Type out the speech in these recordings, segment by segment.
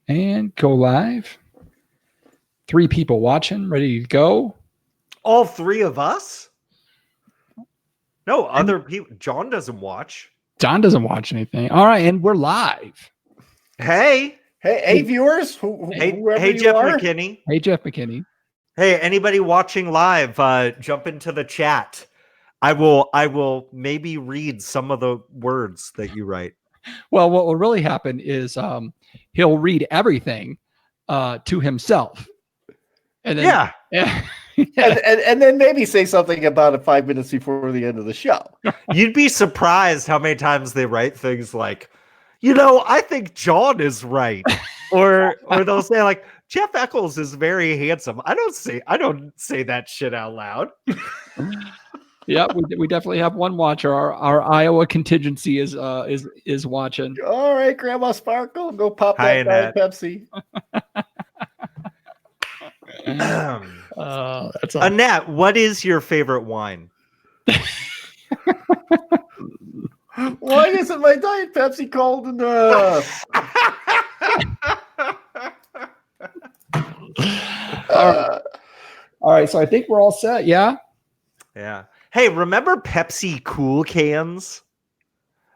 And go live. 3 people watching, ready to go. All 3 of us? No, other people. John doesn't watch. John doesn't watch anything. All right, and we're live. Hey, viewers. Hey, Jeff McKinney. Hey, Jeff McKinney. Hey, anybody watching live, jump into the chat. I will maybe read some of the words that you write. Well, what will really happen is he'll read everything to himself. And then, yeah. and then maybe say something about it 5 minutes before the end of the show. You'd be surprised how many times they write things like, I think John is right. or they'll say like, Jeff Eccles is very handsome. I don't say that shit out loud. Yeah, we definitely have one watcher. Our Iowa contingency is watching. All right, Grandma Sparkle, go pop that Diet Pepsi. That's Annette, what is your favorite wine? Why isn't my Diet Pepsi cold enough? All right, so I think we're all set. Yeah. Yeah. Hey, remember Pepsi Cool cans?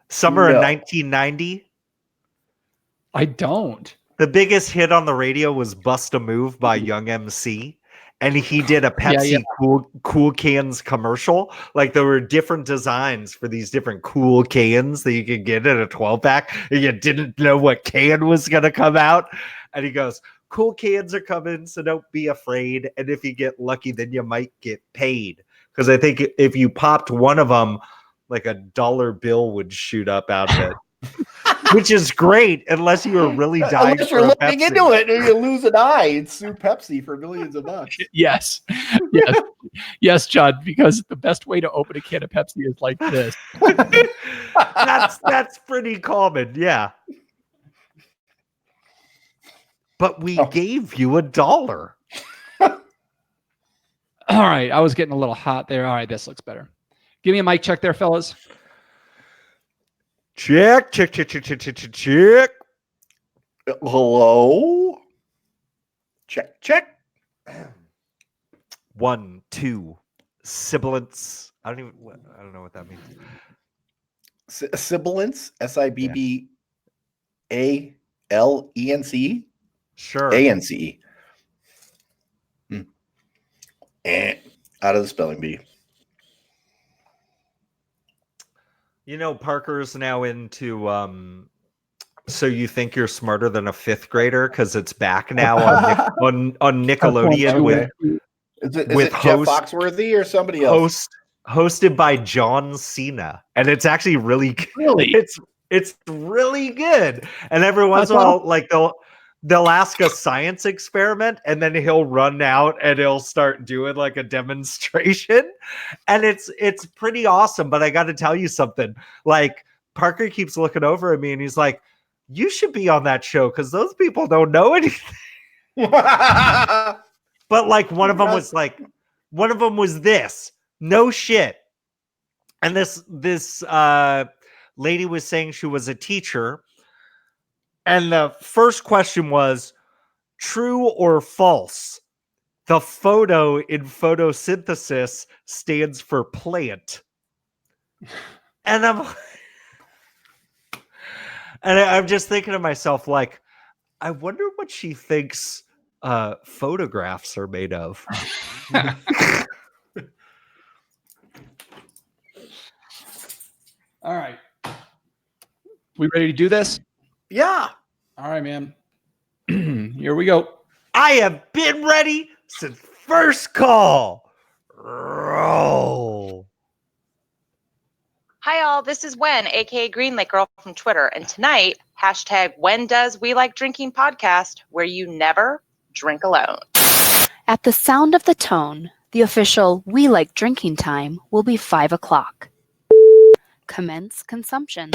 Summer of 1990? I don't. The biggest hit on the radio was Bust a Move by Young MC. And he did a Pepsi Cool cans commercial. Like there were different designs for these different cool cans that you could get in a 12-pack. And you didn't know what can was going to come out. And he goes, cool cans are coming, so don't be afraid. And if you get lucky, then you might get paid. Because I think if you popped one of them, like a dollar bill would shoot up out of it. Which is great, unless you were really dying. Unless you're looking into it and you lose an eye and sue Pepsi for millions of bucks. Yes. Yes, John, because the best way to open a can of Pepsi is like this. That's pretty common, yeah. But we gave you $1. All right, I was getting a little hot there. All right, this looks better. Give me a mic check there, fellas. Check. Hello. Check. 1, 2. Sibilance. I don't know what that means. Sibilance. Sibbalence. Sure. ANCE. Out of the spelling bee. Parker's now into So You Think You're Smarter Than a Fifth Grader, because it's back now on Nickelodeon with Jeff Foxworthy or somebody else? Hosted by John Cena. And it's actually really good. It's really good. And every once in a while, like they'll ask a science experiment and then he'll run out and he'll start doing like a demonstration. And it's pretty awesome. But I got to tell you something. Like Parker keeps looking over at me and he's like, you should be on that show because those people don't know anything. But like one of them was this. No shit. And this lady was saying she was a teacher. And the first question was, true or false? The photo in photosynthesis stands for plant. And I'm just thinking to myself, like, I wonder what she thinks photographs are made of. All right. We ready to do this? Yeah. All right, man. Here we go. I have been ready since first call. Roll. Hi, all. This is Wen, aka Greenlit Girl from Twitter. And tonight, #WhenDoesWeLikeDrinkingPodcast, podcast, where you never drink alone. At the sound of the tone, the official We Like Drinking time will be 5 o'clock. Commence consumption.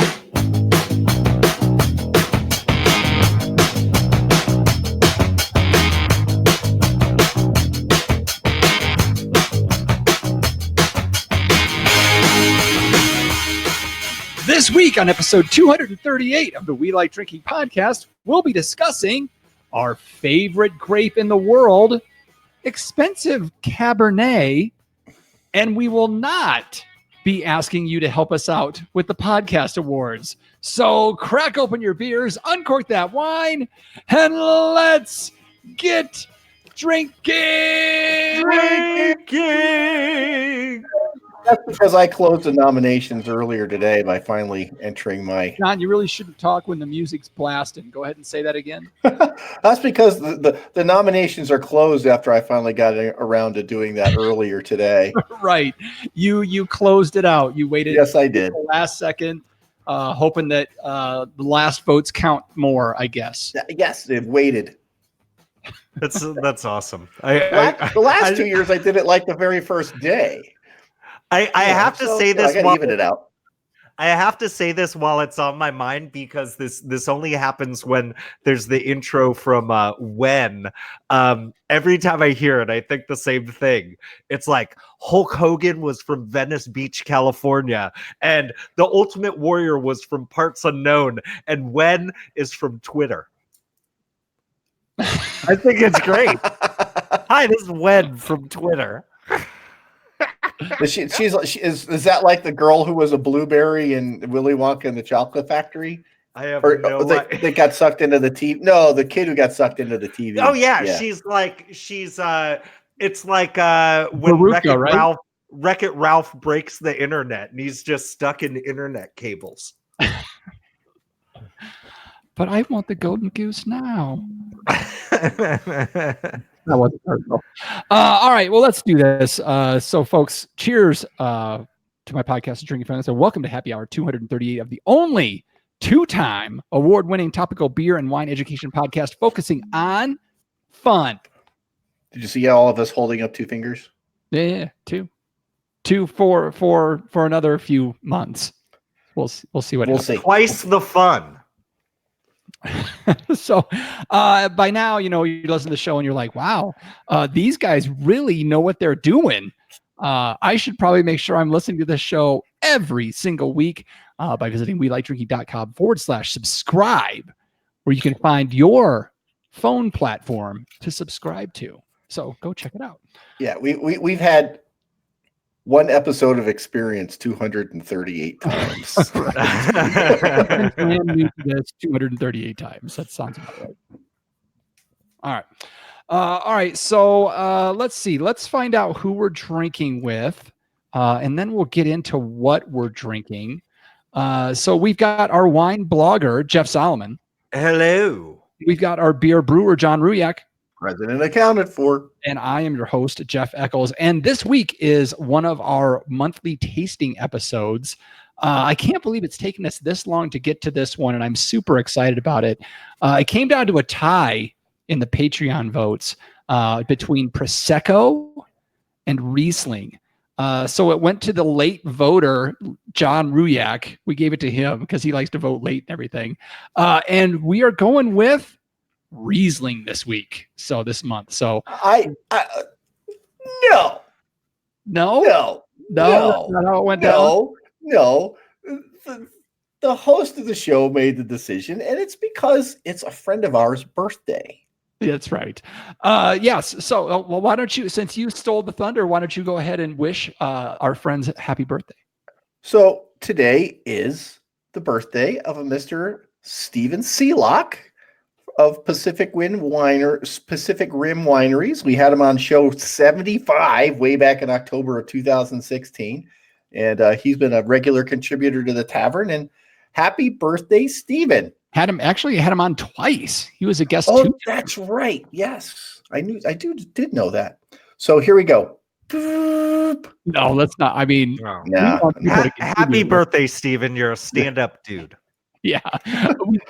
This week on episode 238 of the We Like Drinking podcast, we'll be discussing our favorite grape in the world, expensive Cabernet, and we will not be asking you to help us out with the podcast awards. So crack open your beers, uncork that wine, and let's get drinking. That's because I closed the nominations earlier today by finally entering my. John, you really shouldn't talk when the music's blasting. Go ahead and say that again. That's because the nominations are closed after I finally got around to doing that earlier today. Right. You closed it out. You waited. Yes, I did. The last second, hoping that the last votes count more, I guess. Yes, they've waited. That's awesome. The last 2 years, I did it like the very first day. I have to say this. I gotta even it out. I have to say this while it's on my mind because this only happens when there's the intro from When. Every time I hear it, I think the same thing. It's like Hulk Hogan was from Venice Beach, California, and the Ultimate Warrior was from Parts Unknown, and When is from Twitter. I think it's great. Hi, this is When from Twitter. Is that like the girl who was a blueberry in Willy Wonka and the Chocolate Factory? I have no idea. They got sucked into the TV. No, the kid who got sucked into the TV. Oh yeah. It's like when Veruca, Wreck-It Ralph breaks the internet and he's just stuck in internet cables. But I want the golden goose now. That wasn't personal. All right, well, let's do this. So, folks, cheers to my podcast, Drinking Friends. So, welcome to Happy Hour 238 of the only two-time award-winning topical beer and wine education podcast focusing on fun. Did you see all of us holding up two fingers? Yeah, two for another few months. We'll see what happens. Twice the fun. So by now, you listen to the show and you're like, wow, these guys really know what they're doing. I should probably make sure I'm listening to this show every single week by visiting welikedrinking.com/subscribe, where you can find your phone platform to subscribe to. So go check it out. Yeah, we've had one episode of experience 238 times. Brand new to this 238 times. That sounds about right. All right. So let's see. Let's find out who we're drinking with, and then we'll get into what we're drinking. So we've got our wine blogger, Jeff Solomon. Hello. We've got our beer brewer, John Ruyak. President accounted for. And I am your host, Jeff Eccles. And this week is one of our monthly tasting episodes. I can't believe it's taken us this long to get to this one, and I'm super excited about it. It came down to a tie in the Patreon votes between Prosecco and Riesling. So it went to the late voter, John Ruyak. We gave it to him because he likes to vote late and everything. And we are going with Riesling this month. So no. The host of the show made the decision, and it's because it's a friend of ours' birthday. That's right. Yes. So, well, why don't you, since you stole the thunder, why don't you go ahead and wish our friends happy birthday? So today is the birthday of a Mr. Steven Seelock of Pacific Rim Wineries. We had him on show 75 way back in October of 2016. And he's been a regular contributor to the tavern. And happy birthday, Steven. Had him on twice. He was a guest. Oh, that's right. Yes. I did know that. So here we go. No, let's not. I mean, happy birthday, Steven. You're a stand-up dude. Yeah,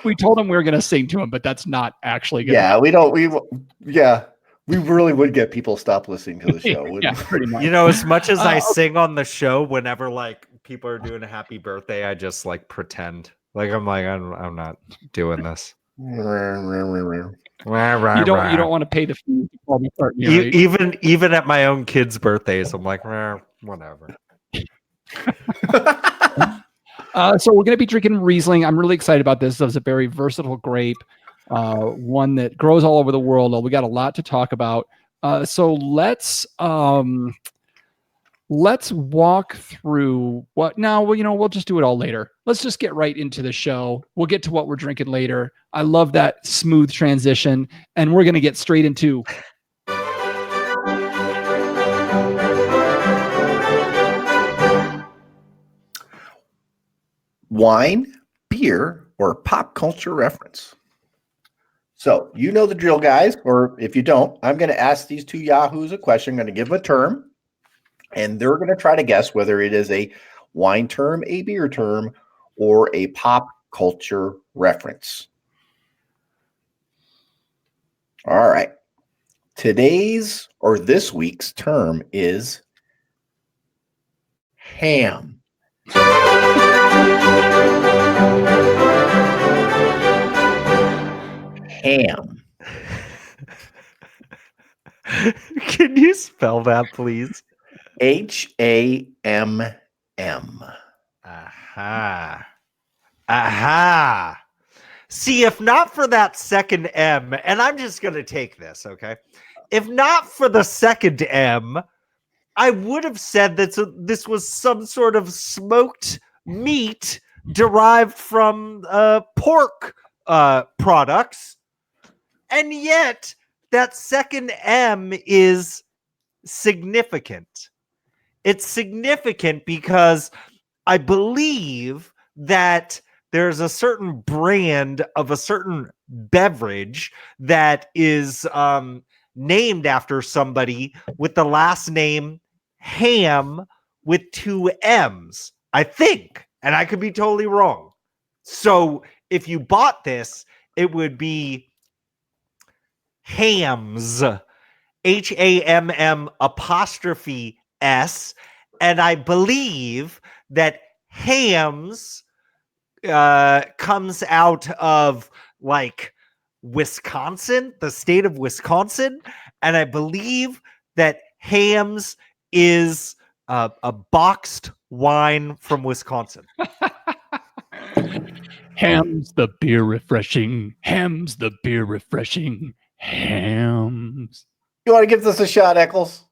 we told him we were going to sing to him, but that's not actually going to happen. We really would get people stop listening to the show. Yeah, pretty much. As much as I sing on the show, whenever like people are doing a happy birthday, I just like pretend. I'm not doing this. You don't want to pay the fee to call me partner, right? Even at my own kids' birthdays, I'm like, whatever. So we're going to be drinking Riesling. I'm really excited about this. It was a very versatile grape. one that grows all over the world. We got a lot to talk about. So let's walk through what now. Well, we'll just do it all later. Let's just get right into the show. We'll get to what we're drinking later. I love that smooth transition, and we're going to get straight into wine, beer, or pop culture reference. So you know the drill, guys, or if you don't, I'm going to ask these two yahoos a question. I'm going to give them a term, and they're going to try to guess whether it is a wine term, a beer term, or a pop culture reference. All right. Today's or this week's term is ham. Ham. Can you spell that, please? H-A-M-M. Aha. Aha. See, if not for that second M, and I'm just going to take this, okay? If not for the second M, I would have said that this was some sort of smoked meat derived from pork products. And yet, that second M is significant. It's significant because I believe that there's a certain brand of a certain beverage that is named after somebody with the last name Ham with 2 M's, I think. And I could be totally wrong. So if you bought this, it would be Hams, HAMM''S. And I believe that Hams comes out of like Wisconsin, the state of Wisconsin. And I believe that Hams is a boxed wine from Wisconsin. Ham's the beer refreshing. Ham's the beer refreshing. Hams. You want to give this a shot, Eccles?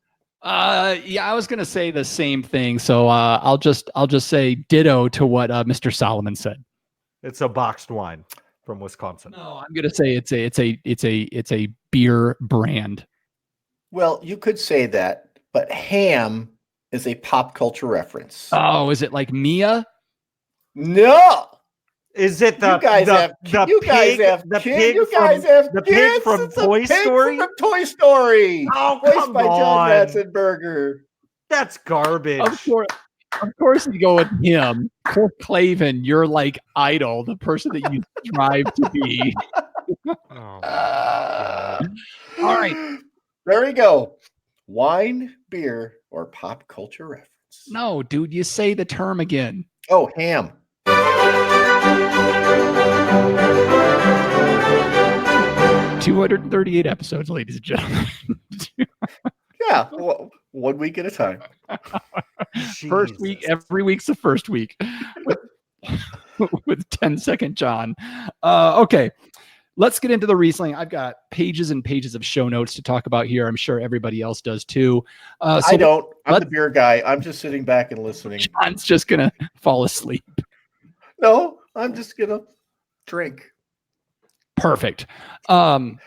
Yeah, I was gonna say the same thing. So I'll just say ditto to what Mr. Solomon said. It's a boxed wine from Wisconsin. No, I'm gonna say it's a beer brand. Well, you could say that, but ham is a pop culture reference. Oh, is it like Mia? No. Is it the pig from Toy Story? From Toy Story. Oh, Voiced come by John on. Ratzenberger. That's garbage. Of course you go with him. Cliff Clavin, you're like idol, the person that you strive to be. Oh, all right. There we go. Wine, beer, or pop culture reference. No, dude, you say the term again. Oh, ham. 238 episodes, ladies and gentlemen. Yeah, well, 1 week at a time. First week, every week's the first week with 10-second John. Okay, let's get into the Riesling. I've got pages and pages of show notes to talk about here. I'm sure everybody else does too. I don't. I'm the beer guy. I'm just sitting back and listening. John's just going to fall asleep. No, I'm just going to drink. Perfect. Am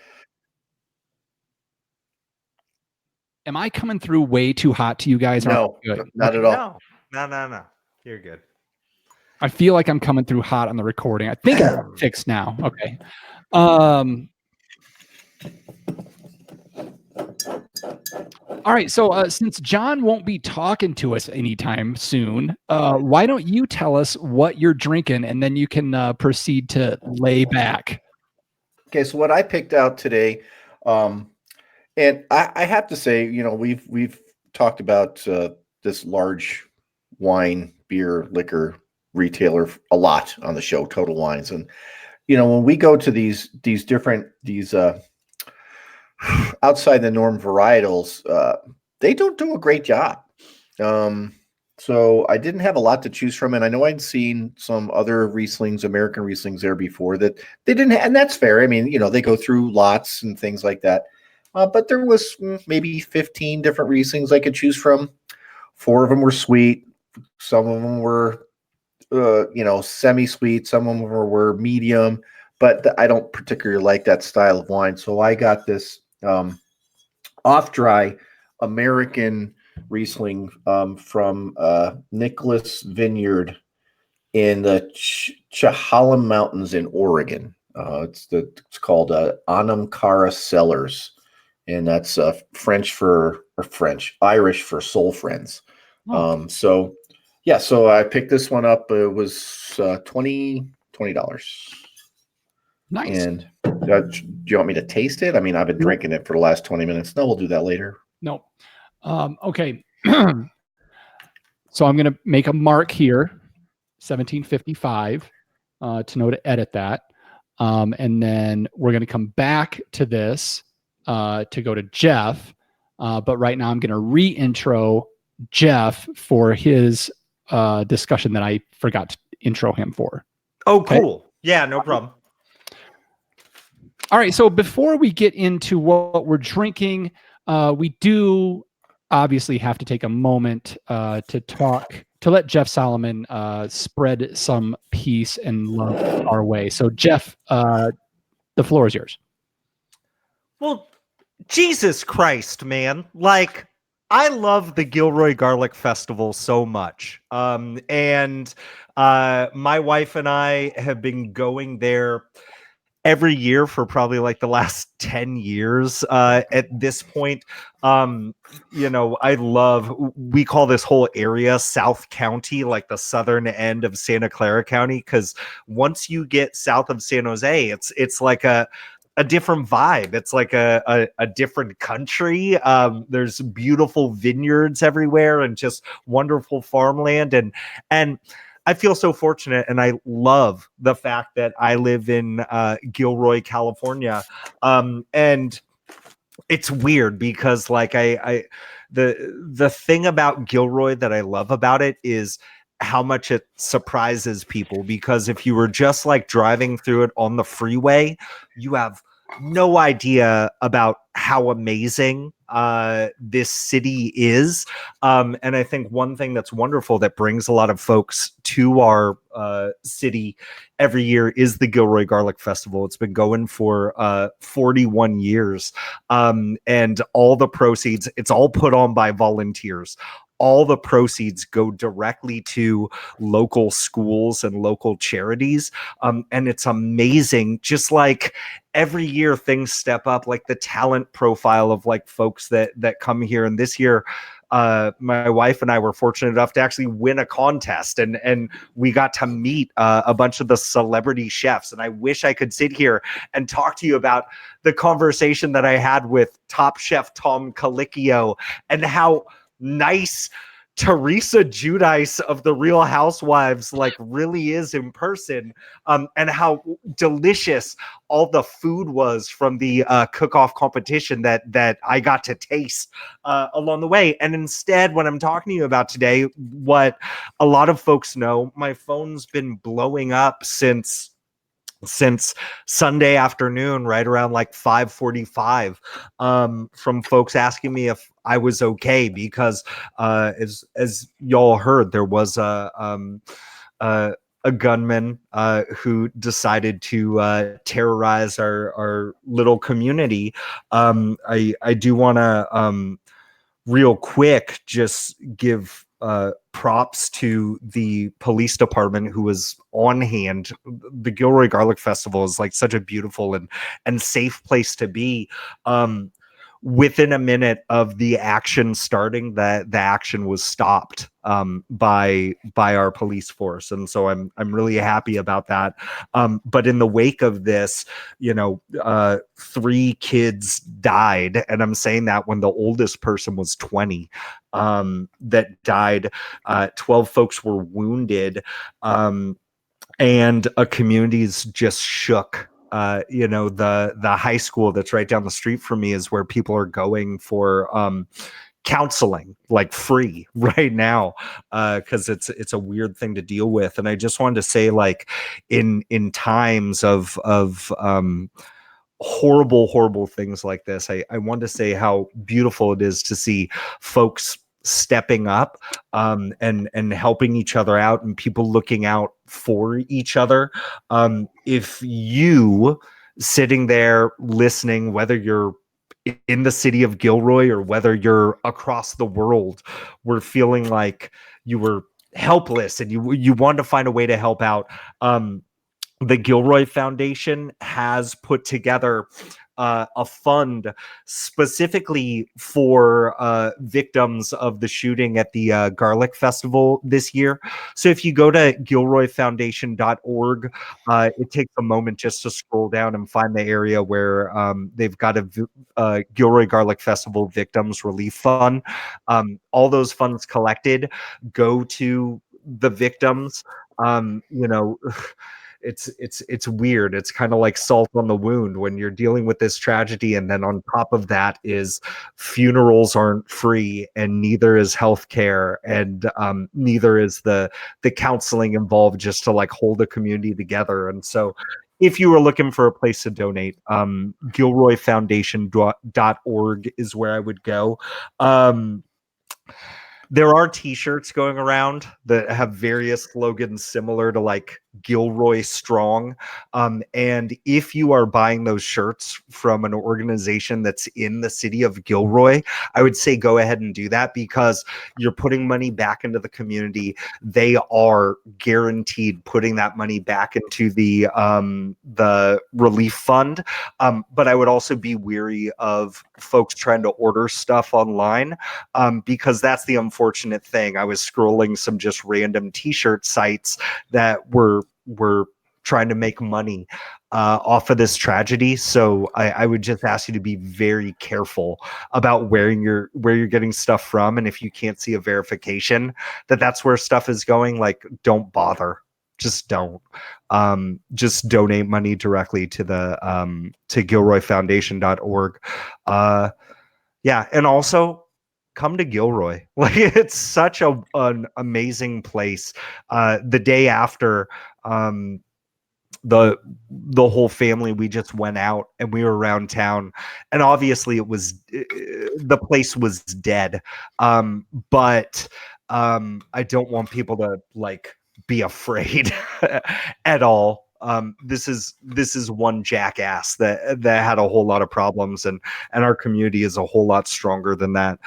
I coming through way too hot to you guys? No, not at all. No. You're good. I feel like I'm coming through hot on the recording. I think I'm fixed now. Okay. All right. So since John won't be talking to us anytime soon, why don't you tell us what you're drinking, and then you can proceed to lay back. Okay. So what I picked out today, and I have to say, we've talked about this large wine, beer, liquor retailer a lot on the show, Total Wines, and when we go to these outside the norm varietals, they don't do a great job. So I didn't have a lot to choose from, and I know I'd seen some other Rieslings, American Rieslings there before that they didn't, and that's fair. I mean, they go through lots and things like that. But there was maybe 15 different Rieslings I could choose from. 4 of them were sweet. Some of them were, semi-sweet. Some of them were medium, but I don't particularly like that style of wine. So I got this off-dry American Riesling from Nicholas Vineyard in the Chehalem Mountains in Oregon. It's called Anamkara Cellars, and that's Irish for soul friends. Oh. So I picked this one up. It was $20. Nice. And do you want me to taste it? I mean, I've been drinking it for the last 20 minutes. No, we'll do that later. No. Okay. So I'm going to make a mark here, 1755, to know to edit that. And then we're going to come back to this to go to Jeff. But right now I'm going to re-intro Jeff for his discussion that I forgot to intro him for. Oh, cool. Yeah, no problem. All right. So before we get into what we're drinking, we do obviously have to take a moment to let Jeff Solomon spread some peace and love our way. So Jeff, the floor is yours. Well, Jesus Christ, man. Like, I love the Gilroy Garlic Festival so much. And my wife and I have been going there every year for probably like the last 10 years at this point. We call this whole area South County, like the southern end of Santa Clara County, because once you get south of San Jose, it's like a different vibe. It's like a different country. There's beautiful vineyards everywhere and just wonderful farmland. And I feel so fortunate, and I love the fact that I live in Gilroy, California. And it's weird because like the thing about Gilroy that I love about it is how much it surprises people, because if you were just like driving through it on the freeway, you have no idea about how amazing this city is. And I think one thing that's wonderful that brings a lot of folks to our city every year is the Gilroy Garlic Festival. It's been going for 41 years. And all the proceeds, it's all put on by volunteers. All the proceeds go directly to local schools and local charities. And it's amazing. Just like every year things step up, like the talent profile of like folks that come here. And this year, my wife and I were fortunate enough to actually win a contest, and we got to meet a bunch of the celebrity chefs. And I wish I could sit here and talk to you about the conversation that I had with Top Chef Tom Colicchio and how nice Teresa Giudice of the Real Housewives like really is in person, and how delicious all the food was from the cook-off competition that I got to taste along the way. And instead, what I'm talking to you about today, what a lot of folks know, my phone's been blowing up since Sunday afternoon, right around like 5:45, from folks asking me if I was okay, because as y'all heard, there was a gunman who decided to terrorize our little community. I do want to real quick just give props to the police department who was on hand. The Gilroy Garlic Festival is like such a beautiful and safe place to be. Within a minute of the action starting, the action was stopped by our police force, and so I'm really happy about that. But in the wake of this, 3 kids died, and I'm saying that when the oldest person was 20, that died. 12 folks were wounded, and a community's just shook. The high school that's right down the street from me is where people are going for counseling like free right now, because it's a weird thing to deal with. And I just wanted to say, like, in times of horrible things like this, I want to say how beautiful it is to see folks stepping up, and helping each other out, and people looking out for each other. If you sitting there listening, whether you're in the city of Gilroy or whether you're across the world, were feeling like you were helpless and you wanted to find a way to help out, the Gilroy Foundation has put together a fund specifically for victims of the shooting at the Garlic Festival this year. So if you go to gilroyfoundation.org, it takes a moment just to scroll down and find the area where they've got a Gilroy Garlic Festival Victims Relief Fund. All those funds collected go to the victims. You know, it's weird. It's kind of like salt on the wound when you're dealing with this tragedy, and then on top of that is funerals aren't free, and neither is healthcare, and neither is the counseling involved just to like hold a community together. And so if you were looking for a place to donate, gilroyfoundation.org is where I would go. There are t-shirts going around that have various slogans similar to like Gilroy Strong. And if you are buying those shirts from an organization that's in the city of Gilroy, I would say go ahead and do that, because you're putting money back into the community. They are guaranteed putting that money back into the relief fund. But I would also be weary of folks trying to order stuff online, because that's the unfortunate thing. I was scrolling some just random t-shirt sites that were trying to make money off of this tragedy. So I would just ask you to be very careful about where you're getting stuff from. And if you can't see a verification that that's where stuff is going, like, don't bother. Just don't. Just donate money directly to the to gilroyfoundation.org. Yeah, and also come to Gilroy. Like, it's such an amazing place. The day after the whole family, we just went out and we were around town, and obviously the place was dead. But I don't want people to like be afraid at all. This is one jackass that had a whole lot of problems, and our community is a whole lot stronger than that.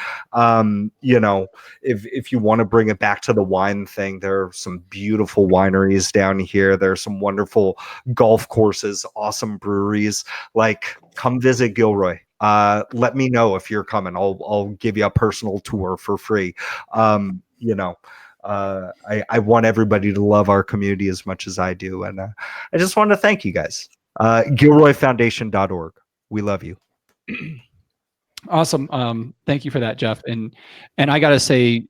You know, if you want to bring it back to the wine thing, there are some beautiful wineries down here. There are some wonderful golf courses, awesome breweries. Like, come visit Gilroy. Let me know if you're coming. I'll give you a personal tour for free. You know, I want everybody to love our community as much as I do. And I just want to thank you guys. GilroyFoundation.org. We love you. Awesome. Thank you for that, Jeff. And I got to say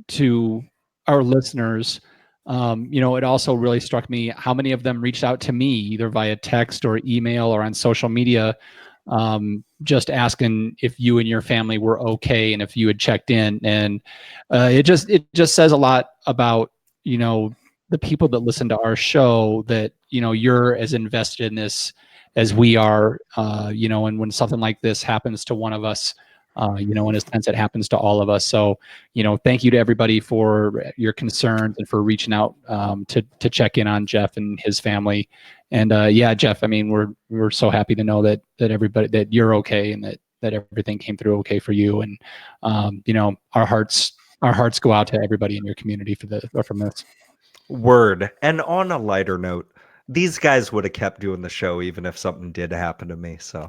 to our listeners, you know, it also really struck me how many of them reached out to me either via text or email or on social media, just asking if you and your family were okay and if you had checked in. And it just says a lot about, you know, the people that listen to our show, that, you know, you're as invested in this as we are, you know, and when something like this happens to one of us, you know, in a sense, it happens to all of us. So, you know, thank you to everybody for your concerns and for reaching out to check in on Jeff and his family. And yeah, Jeff, I mean, we're so happy to know that everybody, that you're okay, and that everything came through okay for you. And you know, our hearts go out to everybody in your community from this. Word. And on a lighter note, these guys would have kept doing the show even if something did happen to me. So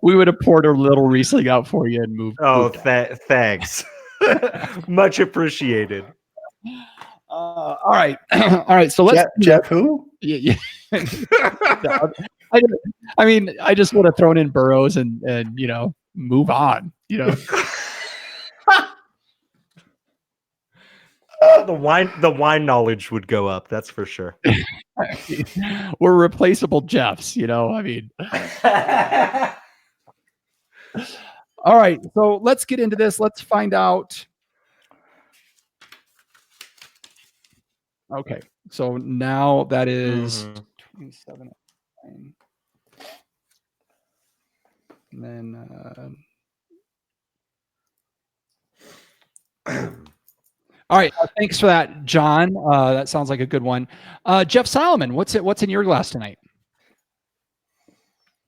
we would have poured a little Riesling out for you and moved. Oh, thanks. Much appreciated. All right. All right. So let's Jeff who? Yeah. I mean, I just would have thrown in Burroughs and you know, move on, you know. The wine knowledge would go up, that's for sure. We're replaceable Jeffs, you know. I mean, All right, so let's get into this. Let's find out. Okay, so now that is 27. And then, all right, thanks for that, John. That sounds like a good one. Jeff Solomon, what's in your glass tonight?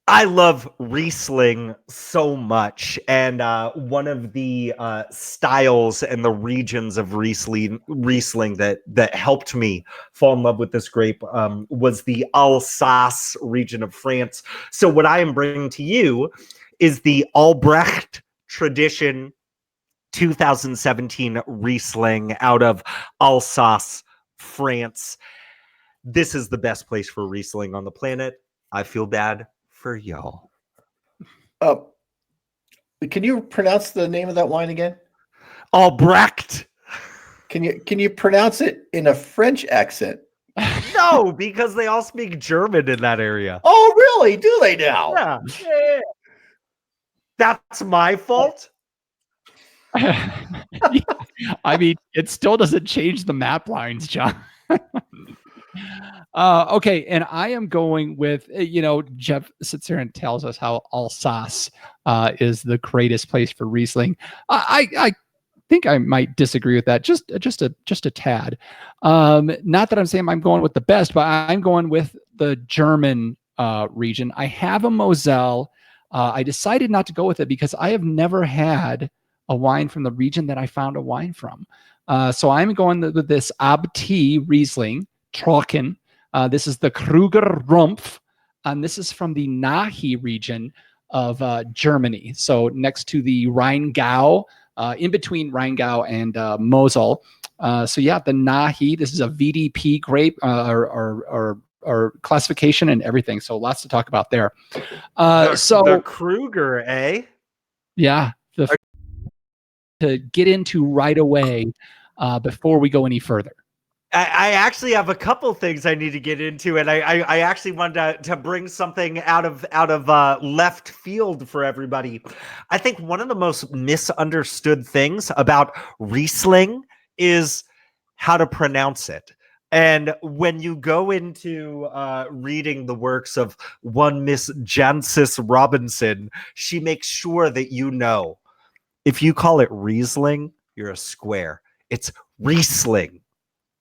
I love Riesling so much, and one of the styles and the regions of Riesling that helped me fall in love with this grape was the Alsace region of France. So what I am bringing to you is the Albrecht Tradition 2017 Riesling out of Alsace, France. This is the best place for Riesling on the planet. I feel bad for y'all. Can you pronounce the name of that wine again? Albrecht. Can you pronounce it in a French accent? No, because they all speak German in that area. Oh, really? Do they now? Yeah. That's my fault. I mean, it still doesn't change the map lines, John. Okay, and I am going with, Jeff sits here and tells us how Alsace is the greatest place for Riesling. I think I might disagree with that just a tad. Not that I'm saying I'm going with the best, but I'm going with the German region. I have a Moselle. I decided not to go with it because I have never had a wine from the region that I found a wine from. So I'm going with this Abt Riesling Trocken. This is the Kruger Rumpf, and this is from the Nahe region of Germany. So next to the Rheingau, in between Rheingau and Mosel. So yeah, the Nahe. This is a VDP grape or classification and everything. So lots to talk about there. The Kruger, eh? Yeah. To get into right away before we go any further. I actually have a couple things I need to get into, and I actually wanted to bring something out of left field for everybody. I think one of the most misunderstood things about Riesling is how to pronounce it. And when you go into reading the works of one Miss Jancis Robinson, she makes sure that you know, if you call it Riesling, you're a square. It's Riesling.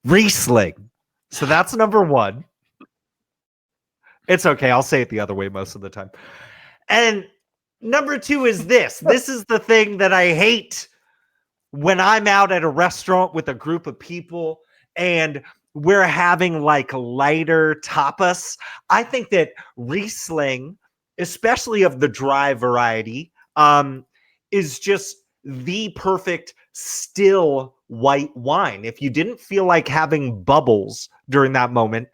Riesling. So that's number one. It's okay. I'll say it the other way most of the time. And number two is this. This is the thing that I hate when I'm out at a restaurant with a group of people and we're having like lighter tapas. I think that Riesling, especially of the dry variety, is just the perfect still white wine. If you didn't feel like having bubbles during that moment,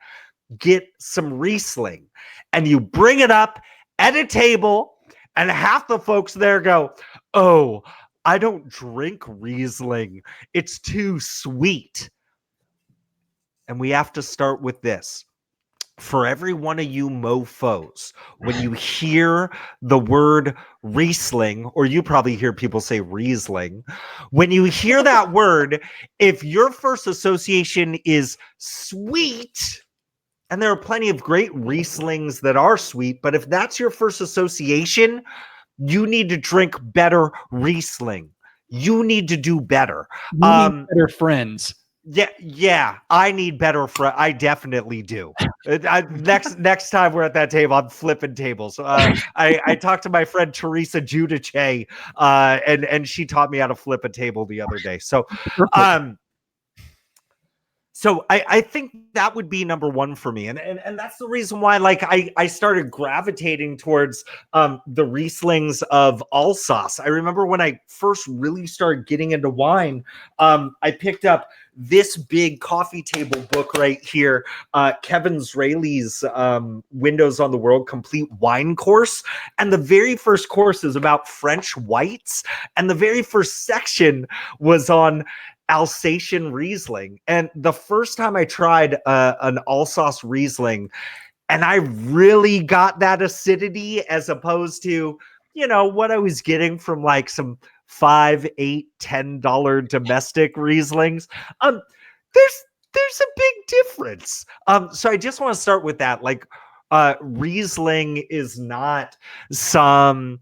get some Riesling and you bring it up at a table and half the folks there go, "Oh, I don't drink Riesling. It's too sweet." And we have to start with this. For every one of you mofos, when you hear the word Riesling, or you probably hear people say Riesling, when you hear that word, if your first association is sweet, and there are plenty of great Rieslings that are sweet, but if that's your first association, you need to drink better Riesling. You need to do better. You need better friends. Yeah, I need better friends. I definitely do. Next time we're at that table, I'm flipping tables. I talked to my friend Teresa Judice, and she taught me how to flip a table the other day. So, So I think that would be number one for me. And that's the reason why I started gravitating towards the Rieslings of Alsace. I remember when I first really started getting into wine, I picked up this big coffee table book right here, Kevin Zraly's Windows on the World Complete Wine Course. And the very first course is about French whites. And the very first section was on Alsatian Riesling. And the first time I tried an Alsace Riesling, and I really got that acidity as opposed to what I was getting from like some $5, $8, $10 domestic Rieslings. There's a big difference. So I just want to start with that. Like, Riesling is not some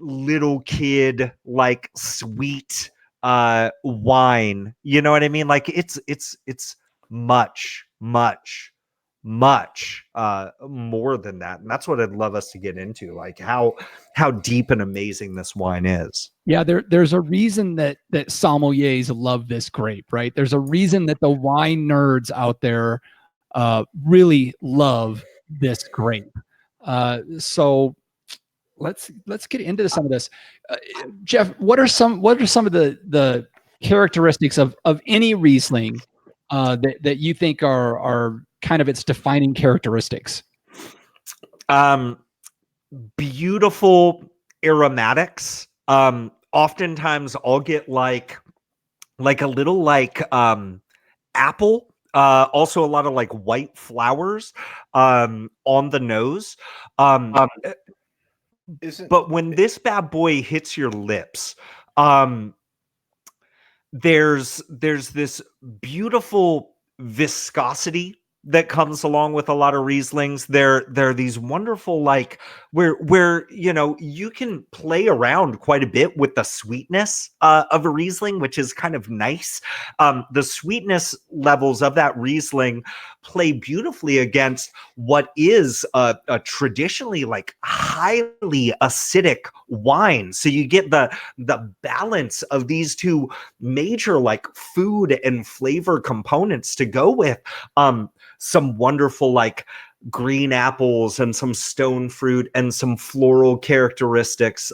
little kid like sweet wine. You know what I mean? Like it's much more than that, and that's what I'd love us to get into, like how deep and amazing this wine is. Yeah, there's a reason that sommeliers love this grape, right? There's a reason that the wine nerds out there really love this grape. So let's get into some of this. Jeff, what are some of the characteristics of any Riesling that you think are kind of its defining characteristics? Beautiful aromatics. Oftentimes I'll get like a little like apple. Also a lot of like white flowers on the nose. But when this bad boy hits your lips, there's this beautiful viscosity that comes along with a lot of Rieslings. There are these wonderful, like where you can play around quite a bit with the sweetness of a Riesling, which is kind of nice. The sweetness levels of that Riesling play beautifully against what is a traditionally like highly acidic wine. So you get the balance of these two major like food and flavor components to go with some wonderful like green apples and some stone fruit and some floral characteristics.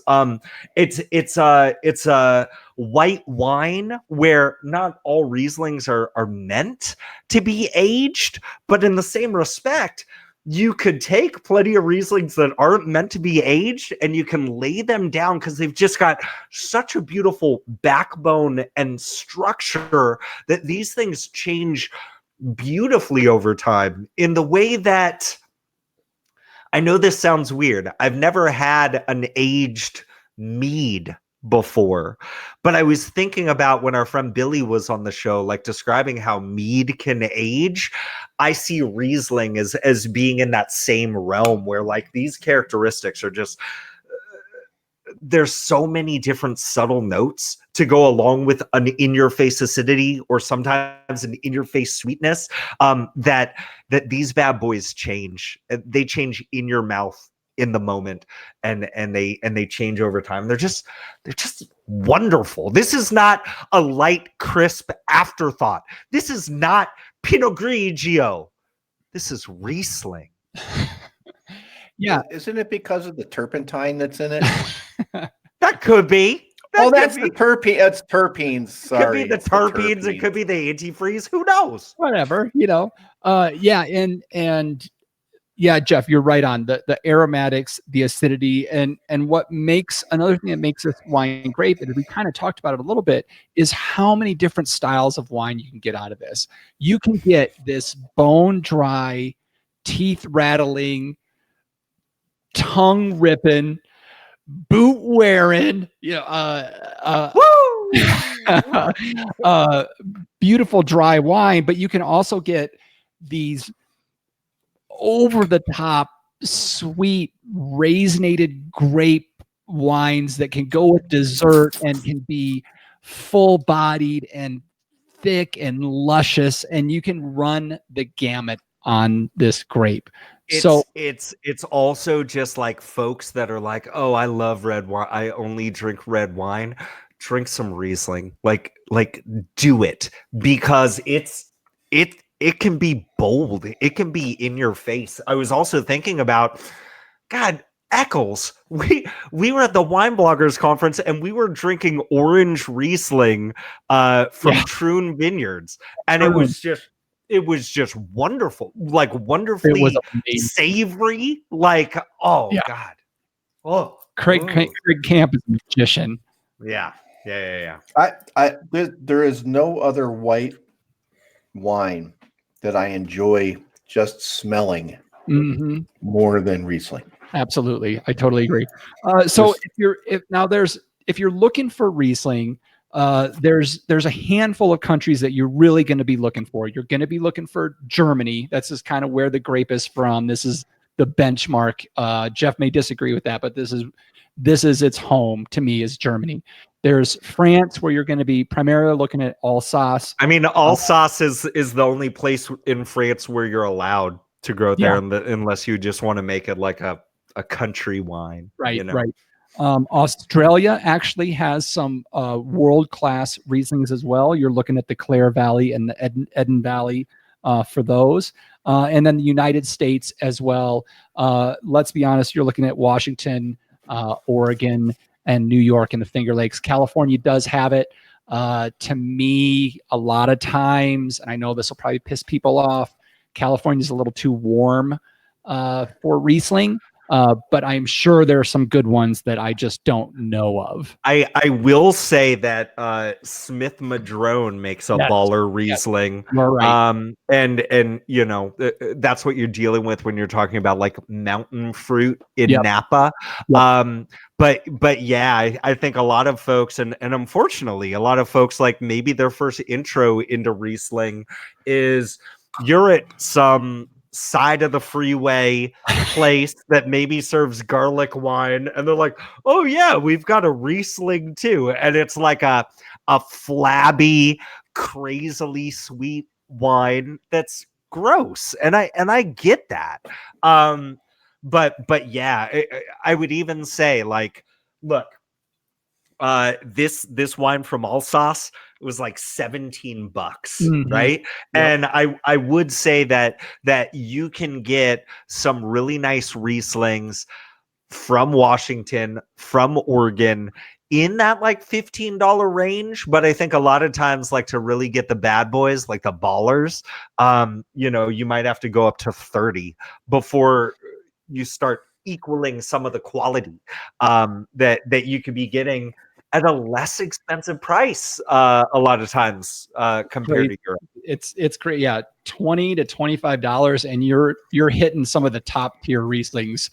It's a white wine where not all Rieslings are meant to be aged, but in the same respect, you could take plenty of Rieslings that aren't meant to be aged and you can lay them down because they've just got such a beautiful backbone and structure that these things change beautifully over time in the way that, I know this sounds weird, I've never had an aged mead before, but I was thinking about when our friend Billy was on the show, like describing how mead can age. I see Riesling as being in that same realm where like these characteristics are just there's so many different subtle notes to go along with an in-your-face acidity or sometimes an in-your-face sweetness that these bad boys change. They change in your mouth in the moment, and they change over time. They're just wonderful. This is not a light, crisp afterthought. This is not Pinot Grigio. This is Riesling. Yeah. Isn't it because of the turpentine that's in it? That could be. That's the terpene. That's terpenes. Sorry. Could be the terpenes. It could be the antifreeze. Who knows? Whatever, yeah. And yeah, Jeff, you're right on the aromatics, the acidity, and what makes another thing that makes this wine great, and we kind of talked about it a little bit, is how many different styles of wine you can get out of this. You can get this bone dry, teeth rattling, tongue ripping, boot wearing, beautiful dry wine, but you can also get these over the top sweet raisinated grape wines that can go with dessert and can be full bodied and thick and luscious, and you can run the gamut on this grape. It's also just like folks that are like, oh, I love red wine, I only drink red wine. Drink some Riesling. Like do it, because it can be bold. It can be in your face. I was also thinking about, God, Eccles. We were at the Wine Bloggers Conference and we were drinking orange Riesling from Troon Vineyards, and it was just wonderful, like wonderfully savory. Like, God. Oh, Craig Camp is a magician. Yeah. There is no other white wine that I enjoy just smelling more than Riesling. Absolutely. I totally agree. So if you're looking for Riesling, there's a handful of countries that you're really going to be looking for. You're going to be looking for Germany. That's just kind of where the grape is from. This is the benchmark. Jeff may disagree with that, but this is its home to me is Germany. There's France, where you're going to be primarily looking at Alsace. I mean, Alsace is the only place in France where you're allowed to grow there, unless you just want to make it like a country wine. Right, right. Australia actually has some world-class Rieslings as well. You're looking at the Clare Valley and the Eden Valley for those. And then the United States as well. Let's be honest, you're looking at Washington, Oregon, and New York and the Finger Lakes. California does have it. To me, a lot of times, and I know this will probably piss people off, California's a little too warm for Riesling. But I'm sure there are some good ones that I just don't know of. I will say that Smith Madrone makes a baller Riesling. You're right. And you know, that's what you're dealing with when you're talking about like mountain fruit in Napa. But yeah, I think a lot of folks, and unfortunately, a lot of folks, like maybe their first intro into Riesling is you're at some side of the freeway place that maybe serves garlic wine, and they're like, oh yeah, we've got a Riesling too, and it's like a flabby, crazily sweet wine that's gross, and I get that. But yeah, I would even say, like, look, this wine from Alsace was like $17, right? Yep. And I would say that you can get some really nice Rieslings from Washington, from Oregon, in that like $15 range. But I think a lot of times, like, to really get the bad boys, like the ballers, you know, you might have to go up to 30 before you start equaling some of the quality that you could be getting at a less expensive price a lot of times compared to Europe. It's great. Yeah, $20 to $25, and you're hitting some of the top tier Rieslings.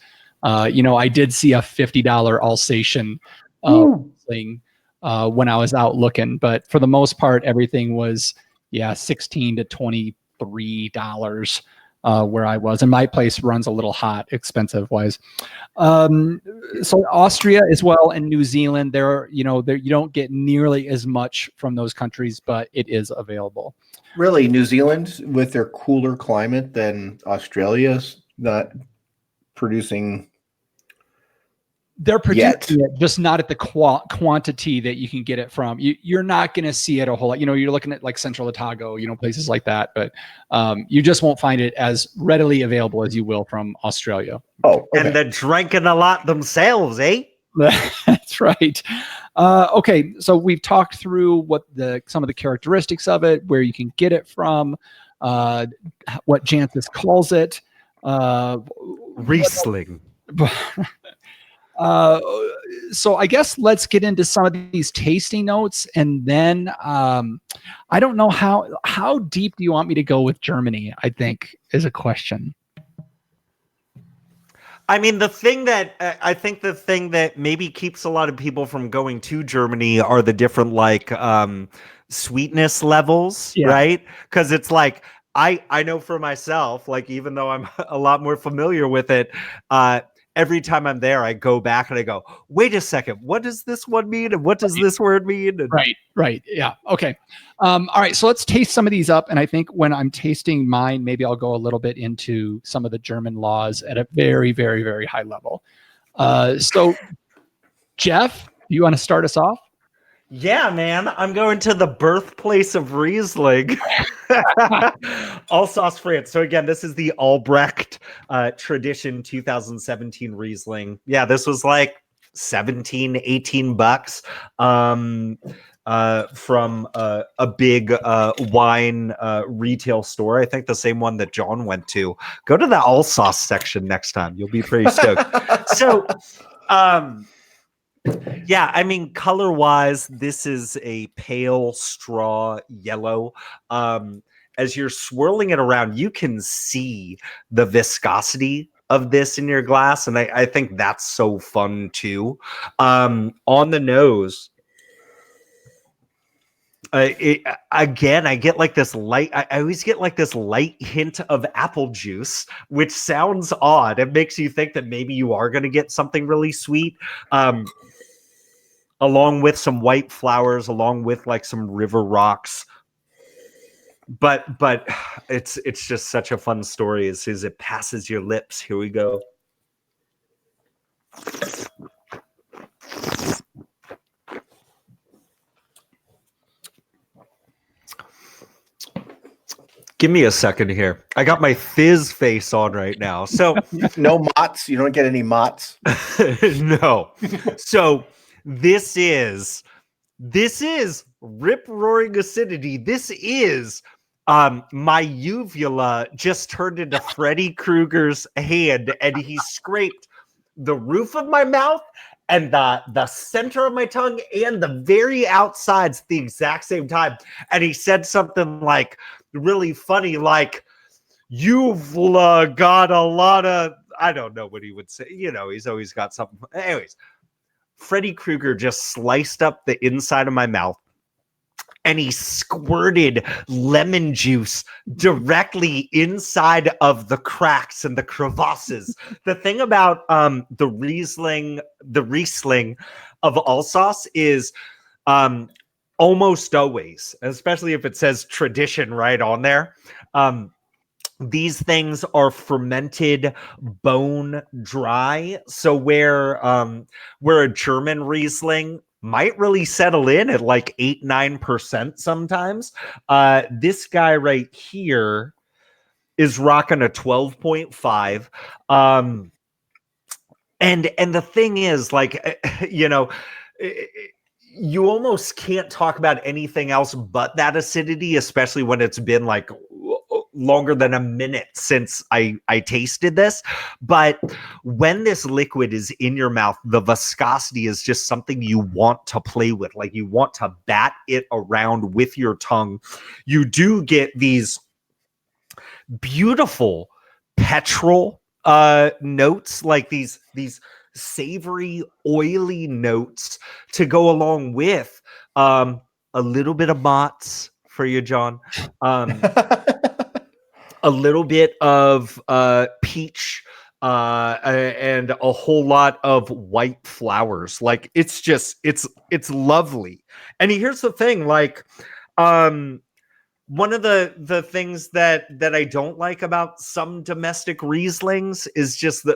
You know, I did see a $50 Alsatian Riesling when I was out looking, but for the most part, everything was $16 to $23 where I was, and my place runs a little hot, expensive wise. So Austria as well, and New Zealand, you don't get nearly as much from those countries, but it is available. Really, New Zealand, with their cooler climate than Australia's, not producing. They're producing it, just not at the quantity that you can get it from. You're not going to see it a whole lot. You know, you're looking at like Central Otago, you know, places like that, but you just won't find it as readily available as you will from Australia. Oh, okay. And they're drinking a lot themselves, eh? That's right. Okay, so we've talked through some of the characteristics of it, where you can get it from, what Jancis calls it, Riesling. So I guess let's get into some of these tasting notes, and then I don't know how deep do you want me to go with Germany, I think is a question. I mean, the thing that maybe keeps a lot of people from going to Germany are the different like sweetness levels, right? Because it's like I know for myself, like, even though I'm a lot more familiar with it, every time I'm there, I go back and I go, wait a second, what does this one mean? And what does this word mean? And Right. Yeah. Okay. All right. So let's taste some of these up. And I think when I'm tasting mine, maybe I'll go a little bit into some of the German laws at a very, very, very high level. So Jeff, do you want to start us off? Yeah, man, I'm going to the birthplace of Riesling, Alsace, France. So again, this is the Albrecht Tradition 2017 Riesling. Yeah, this was like $17-18 from a big wine retail store. I think the same one that John went to. Go to the Alsace section next time. You'll be pretty stoked. So yeah, I mean, color-wise, this is a pale straw yellow. As you're swirling it around, you can see the viscosity of this in your glass, and I think that's so fun too. On the nose, again, I get like this light. I always get like this light hint of apple juice, which sounds odd. It makes you think that maybe you are going to get something really sweet, along with some white flowers, along with like some river rocks. But it's just such a fun story as soon as it passes your lips. Here we go. Give me a second here. I got my fizz face on right now. So no motts. You don't get any motts. No. So this is rip roaring acidity. This is my uvula just turned into Freddy Krueger's hand, and he scraped the roof of my mouth and the center of my tongue and the very outsides at the exact same time. And he said something like really funny, like, "You've got a lot of," I don't know what he would say. You know, he's always got something. Anyways, Freddy Krueger just sliced up the inside of my mouth, and he squirted lemon juice directly inside of the cracks and the crevasses. The thing about the Riesling of Alsace is almost always, especially if it says tradition right on there, these things are fermented bone dry. So where a German Riesling might really settle in at like 8-9% sometimes, this guy right here is rocking a 12.5. And the thing is, like, you know, you almost can't talk about anything else but that acidity, especially when it's been like longer than a minute since I tasted this. But when this liquid is in your mouth, the viscosity is just something you want to play with. Like, you want to bat it around with your tongue. You do get these beautiful petrol notes, like these savory, oily notes to go along with a little bit of motts for you, John. A little bit of peach, and a whole lot of white flowers. Like, it's lovely. And here's the thing, like, one of the things that I don't like about some domestic Rieslings is just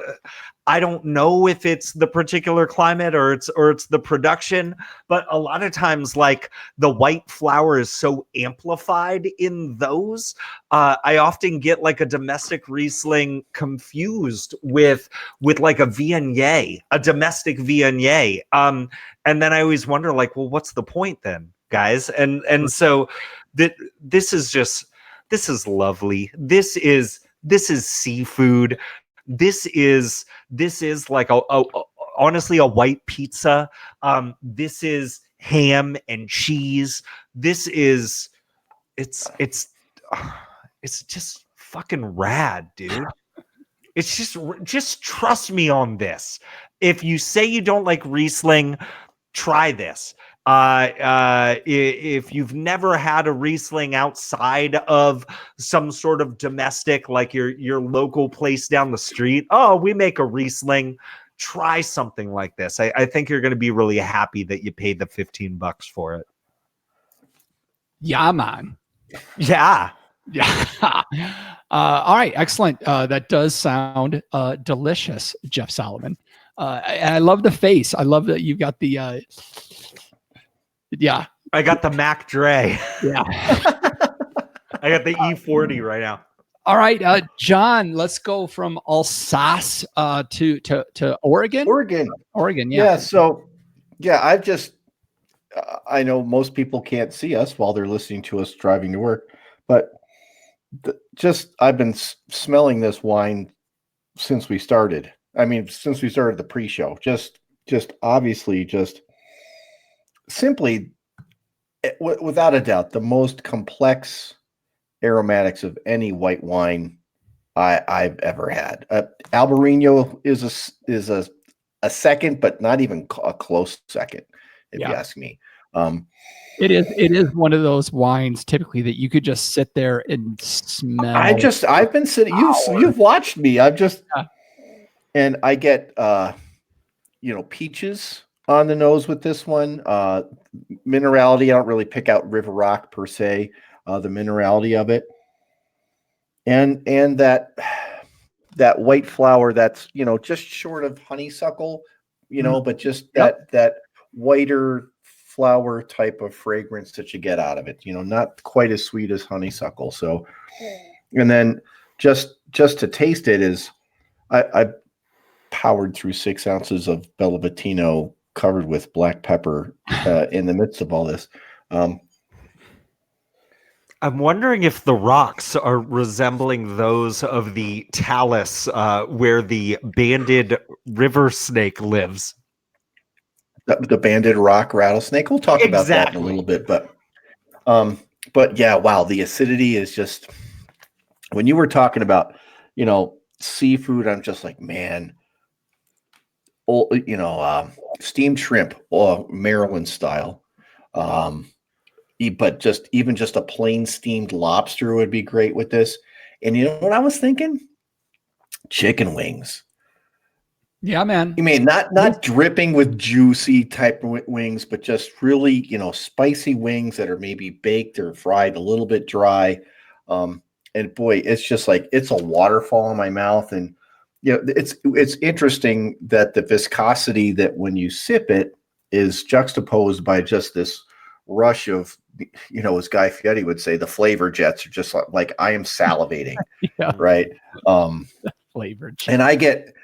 I don't know if it's the particular climate or it's the production, but a lot of times, like, the white flower is so amplified in those. I often get like a domestic Riesling confused with like a Viognier, a domestic Viognier. And then I always wonder, like, well, what's the point then, guys? And so this is lovely. This is seafood. This is like a honestly a white pizza. This is ham and cheese. This is it's just fucking rad, dude. It's just trust me on this. If you say you don't like Riesling, try this. If you've never had a Riesling outside of some sort of domestic, like your local place down the street, oh, we make a Riesling, try something like this. I think you're going to be really happy that you paid the $15 for it. Yeah, man. Yeah. All right, excellent. That does sound delicious, Jeff Solomon. And I love the face. I love that you've got the yeah. I got the Mac Dre. Yeah. I got the E40 right now. All right, John, let's go from Alsace to Oregon. Oregon, yeah. Yeah, so I've just I know most people can't see us while they're listening to us driving to work, but I've been smelling this wine since we started. I mean, since we started the pre-show, just obviously, just simply, without a doubt, the most complex aromatics of any white wine I've ever had. Albarino is a second, but not even a close second, if you ask me. It is one of those wines typically that you could just sit there and smell. I've been sitting. You've watched me. And I get peaches on the nose with this one. Minerality. I don't really pick out River Rock per se. The minerality of it, and that white flower that's just short of honeysuckle, but just that whiter flower type of fragrance that you get out of it, not quite as sweet as honeysuckle. So, and then just to taste it is I powered through 6 ounces of Bellavitino covered with black pepper in the midst of all this. I'm wondering if the rocks are resembling those of the talus where the banded river snake lives. The banded rock rattlesnake. We'll talk about that in a little bit, but yeah, wow, the acidity is just, when you were talking about, seafood, I'm just like, man, steamed shrimp, Maryland style. But even just a plain steamed lobster would be great with this. And you know what I was thinking? Chicken wings. Yeah, man. You mean not dripping with juicy type of wings, but just really, spicy wings that are maybe baked or fried a little bit dry. And boy, it's just like, it's a waterfall in my mouth. And it's interesting that the viscosity that when you sip it is juxtaposed by just this rush of, as Guy Fieri would say, the flavor jets are just like I am salivating. Right. Flavor jet. And I get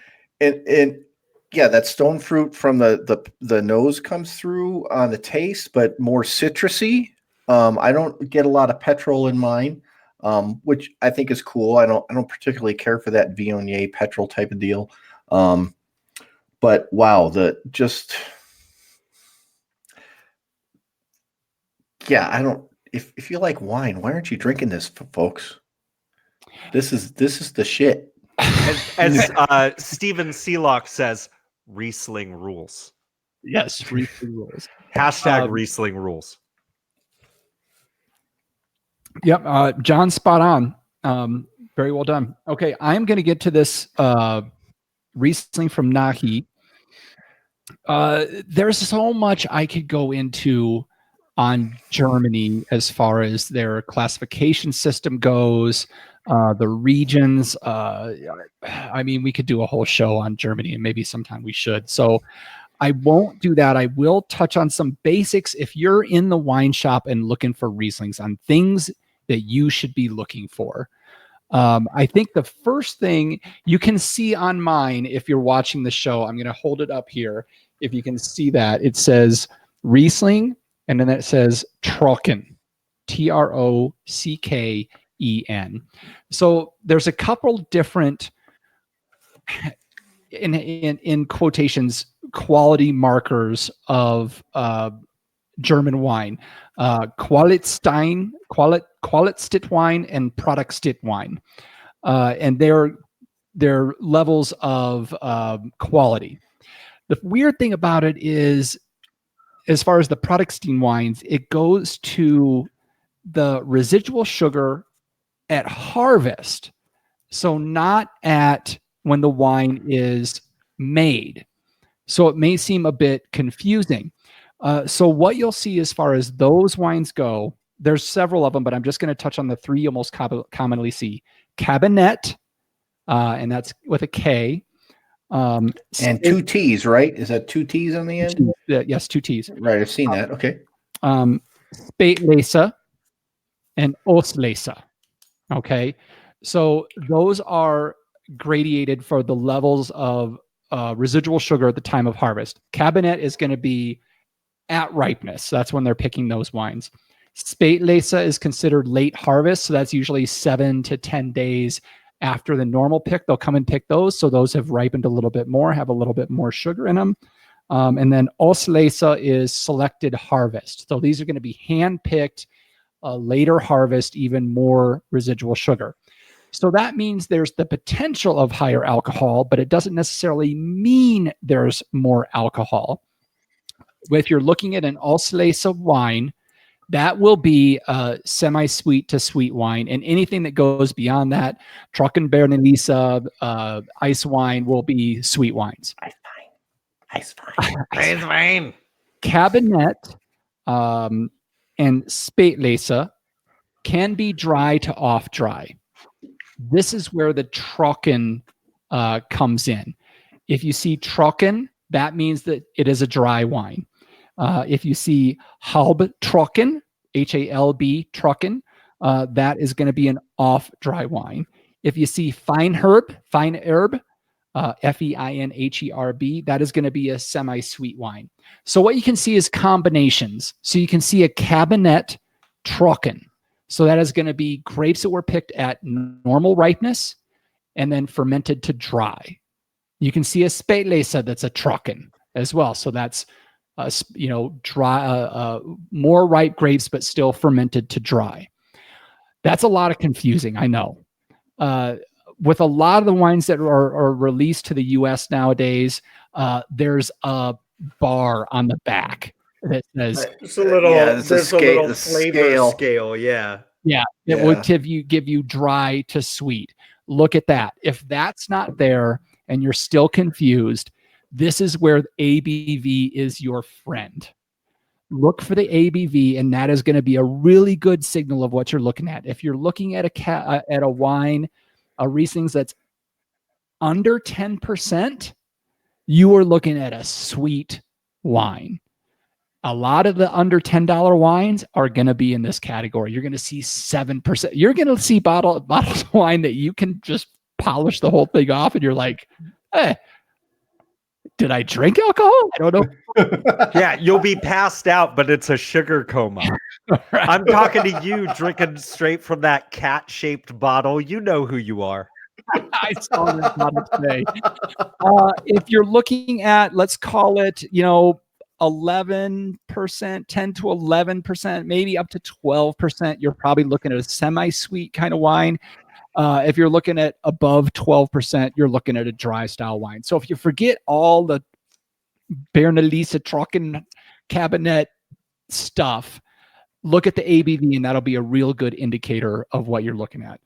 and yeah, that stone fruit from the nose comes through on the taste, but more citrusy. I don't get a lot of petrol in mine, which I think is cool. I don't particularly care for that Viognier petrol type of deal. But wow, I don't. If you like wine, why aren't you drinking this, folks? This is the shit. As Steven Seelock says, Riesling rules. Yes, Riesling rules. Hashtag Riesling rules. Yep, John, spot on. Very well done. Okay, I'm going to get to this Riesling from Nahi. There's so much I could go into on Germany as far as their classification system goes, the regions. I mean, we could do a whole show on Germany, and maybe sometime we should. So I won't do that. I will touch on some basics. If you're in the wine shop and looking for Rieslings, on things that you should be looking for. I think the first thing you can see on mine, if you're watching the show, I'm going to hold it up here. If you can see that, it says Riesling, and then it says Trocken, Trocken. So there's a couple different, in quotations, quality markers of German wine, Qualitätswein and Produktstitwein, and their levels of quality. The weird thing about it is, as far as the Produktstein wines, it goes to the residual sugar at harvest, so not at when the wine is made. So it may seem a bit confusing. So what you'll see as far as those wines go, there's several of them, but I'm just going to touch on the three you most commonly see. Cabernet, and that's with a K. And 2 T's, right? Is that 2 T's on the end? Yes, 2 T's. Right, I've seen that. Okay. Spätlese and Auslese. Okay. So those are gradated for the levels of residual sugar at the time of harvest. Cabernet is going to be at ripeness. That's when they're picking those wines. Spätlese is considered late harvest. So that's usually 7 to 10 days after the normal pick. They'll come and pick those. So those have ripened a little bit more, have a little bit more sugar in them. And then Auslese is selected harvest. So these are going to be hand-picked, later harvest, even more residual sugar. So that means there's the potential of higher alcohol, but it doesn't necessarily mean there's more alcohol. If you're looking at an Auslese wine, that will be a semi-sweet to sweet wine, and anything that goes beyond that, Trockenbernelisa, ice wine, will be sweet wines. Ice fine. Cabernet and Spätlese can be dry to off dry. This is where the Trocken comes in. If you see Trocken, that means that it is a dry wine. If you see Halbtrocken, Halb Trocken, that is going to be an off dry wine. If you see Feinherb, Feinherb, Feinherb, that is going to be a semi-sweet wine. So what you can see is combinations. So you can see a Cabernet Trocken. So that is going to be grapes that were picked at normal ripeness and then fermented to dry. You can see a Spätlese that's a Trocken as well. So that's dry, more ripe grapes, but still fermented to dry. That's a lot of confusing, I know. With a lot of the wines that are released to the U.S. nowadays, there's a bar on the back that says it's a little. There's a little flavor scale. Yeah. It would give you dry to sweet. Look at that. If that's not there and you're still confused, this is where ABV is your friend. Look for the ABV, and that is going to be a really good signal of what you're looking at. If you're looking at a wine, a Riesling that's under 10%, you are looking at a sweet wine. A lot of the under $10 wines are going to be in this category. You're going to see 7%. You're going to see bottles of wine that you can just polish the whole thing off, and you're like, hey, did I drink alcohol? I don't know. Yeah, you'll be passed out, but it's a sugar coma. Right. I'm talking to you, drinking straight from that cat-shaped bottle. You know who you are. I saw that bottle today. If you're looking at, let's call it, 11%, 10 to 11%, maybe up to 12%, you're probably looking at a semi-sweet kind of wine. If you're looking at above 12%, you're looking at a dry style wine. So if you forget all the Bernelisa, Trocken, Cabernet stuff, look at the ABV, and that'll be a real good indicator of what you're looking at.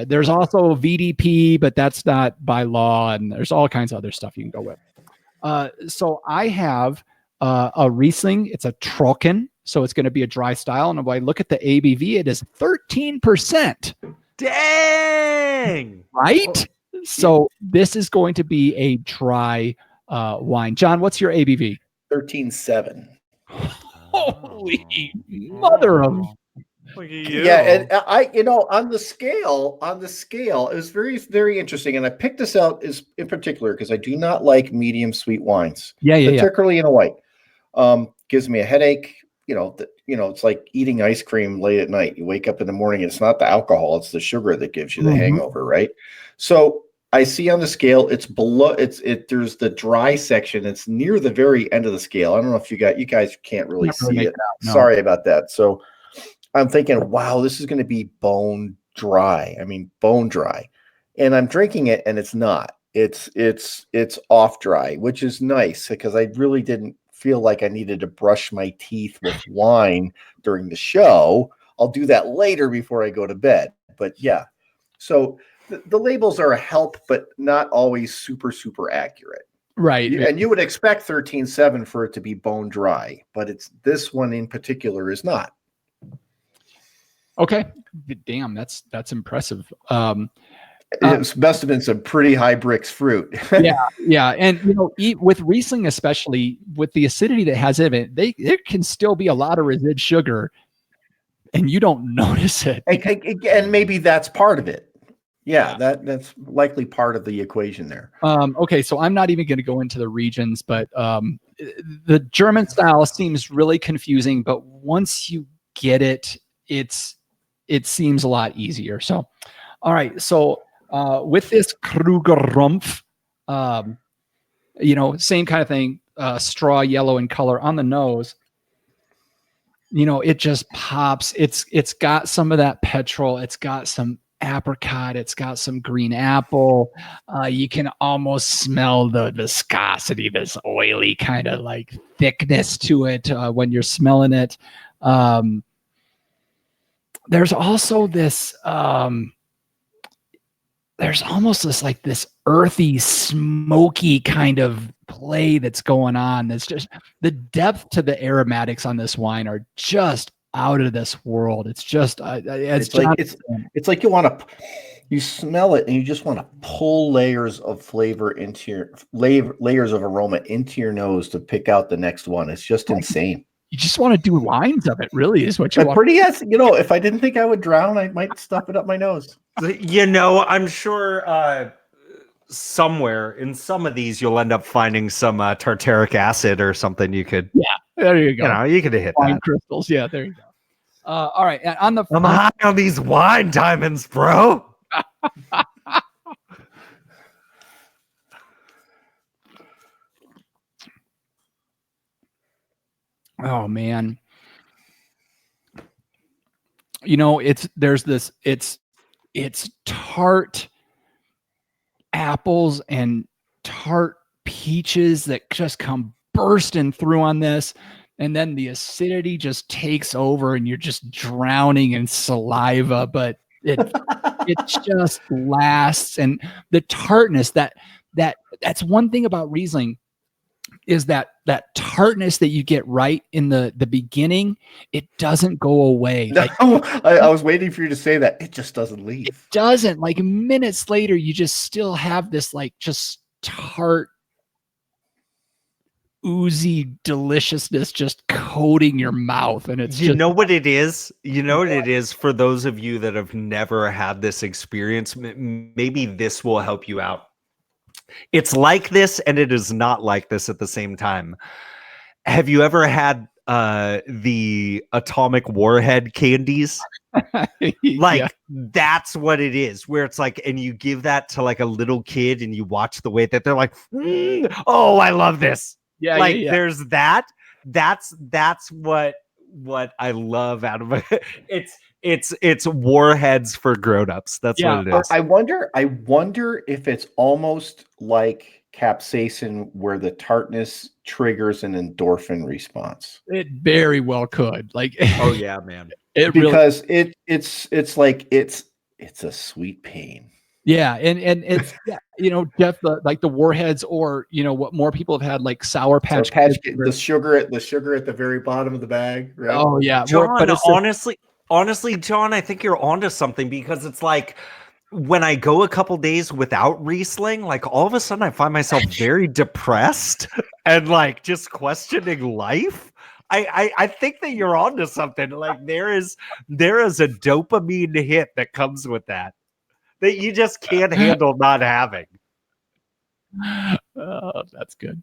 There's also VDP, but that's not by law, and there's all kinds of other stuff you can go with. So I have a Riesling. It's a Trocken, so it's going to be a dry style. And if I look at the ABV, it is 13%. Dang! Right? So this is going to be a dry wine. John, what's your ABV? 13.7. Holy mother of... Look at you. Yeah, and I, on the scale, it was very, very interesting. And I picked this out in particular because I do not like medium sweet wines. Particularly in a white. Gives me a headache. It's like eating ice cream late at night. You wake up in the morning, it's not the alcohol, it's the sugar that gives you the hangover, right? So I see on the scale, it's below, there's the dry section. It's near the very end of the scale. I don't know if you guys can't really see it. No. Sorry about that. So I'm thinking, wow, this is going to be bone dry. I mean, bone dry. And I'm drinking it, and it's not. It's off dry, which is nice because I really didn't feel like I needed to brush my teeth with wine during the show. I'll do that later before I go to bed. But yeah, so the labels are a help, but not always super, super accurate. Right. And you would expect 13.7 for it to be bone dry, but this one in particular is not. Okay. Damn, that's impressive. It must have been some pretty high bricks fruit. Yeah. And, with Riesling, especially with the acidity that has in it, there can still be a lot of resid sugar and you don't notice it. And maybe that's part of it. Yeah, that's likely part of the equation there. Okay, so I'm not even going to go into the regions, but the German style seems really confusing, but once you get it, it seems a lot easier. So, all right, so with this Kruger Rumpf, same kind of thing, straw yellow in color on the nose. It just pops. It's got some of that petrol. It's got some apricot. It's got some green apple. You can almost smell the viscosity, this oily kind of like thickness to it when you're smelling it. There's also this. There's almost this earthy, smoky kind of play that's going on. That's just the depth to the aromatics on this wine are just out of this world. It's just it's like you smell it and you just want to pull layers of flavor into your layers of aroma into your nose to pick out the next one. It's just insane. You just want to do lines of it, really, is what you want. If I didn't think I would drown, I might stuff it up my nose. I'm sure somewhere in some of these you'll end up finding some tartaric acid or something. You could, there you go. You could hit wine that. crystals. Yeah, there you go. All right, and I'm high on these wine diamonds, bro. Oh man. It's tart apples and tart peaches that just come bursting through on this. And then the acidity just takes over and you're just drowning in saliva, but it just lasts. And the tartness that's one thing about Riesling is that tartness that you get right in the beginning, it doesn't go away. No, I was waiting for you to say that. It just doesn't leave. It doesn't. Like minutes later, you just still have this just tart, oozy deliciousness just coating your mouth. And it's know what it is? You know what it is for those of you that have never had this experience? Maybe this will help you out. It's like this, and it is not like this at the same time. Have you ever had the atomic warhead candies? That's what it is, where it's like, and you give that to like a little kid and you watch the way that they're like, oh, I love this. There's that. That's what I love out of it. It's warheads for grown-ups. That's what it is. I wonder if it's almost like capsaicin, where the tartness triggers an endorphin response. It very well could. Oh yeah, man. Because it's a sweet pain. Yeah, and it's Jeff, like the warheads, or what more people have had, like Sour Patch Kids, the sugar at the very bottom of the bag, right? Oh yeah, John. Honestly, John, I think you're onto something, because it's like when I go a couple days without Riesling, like all of a sudden I find myself very depressed and like just questioning life. I think that you're onto something. Like there is a dopamine hit that comes with that you just can't handle not having. Oh, that's good.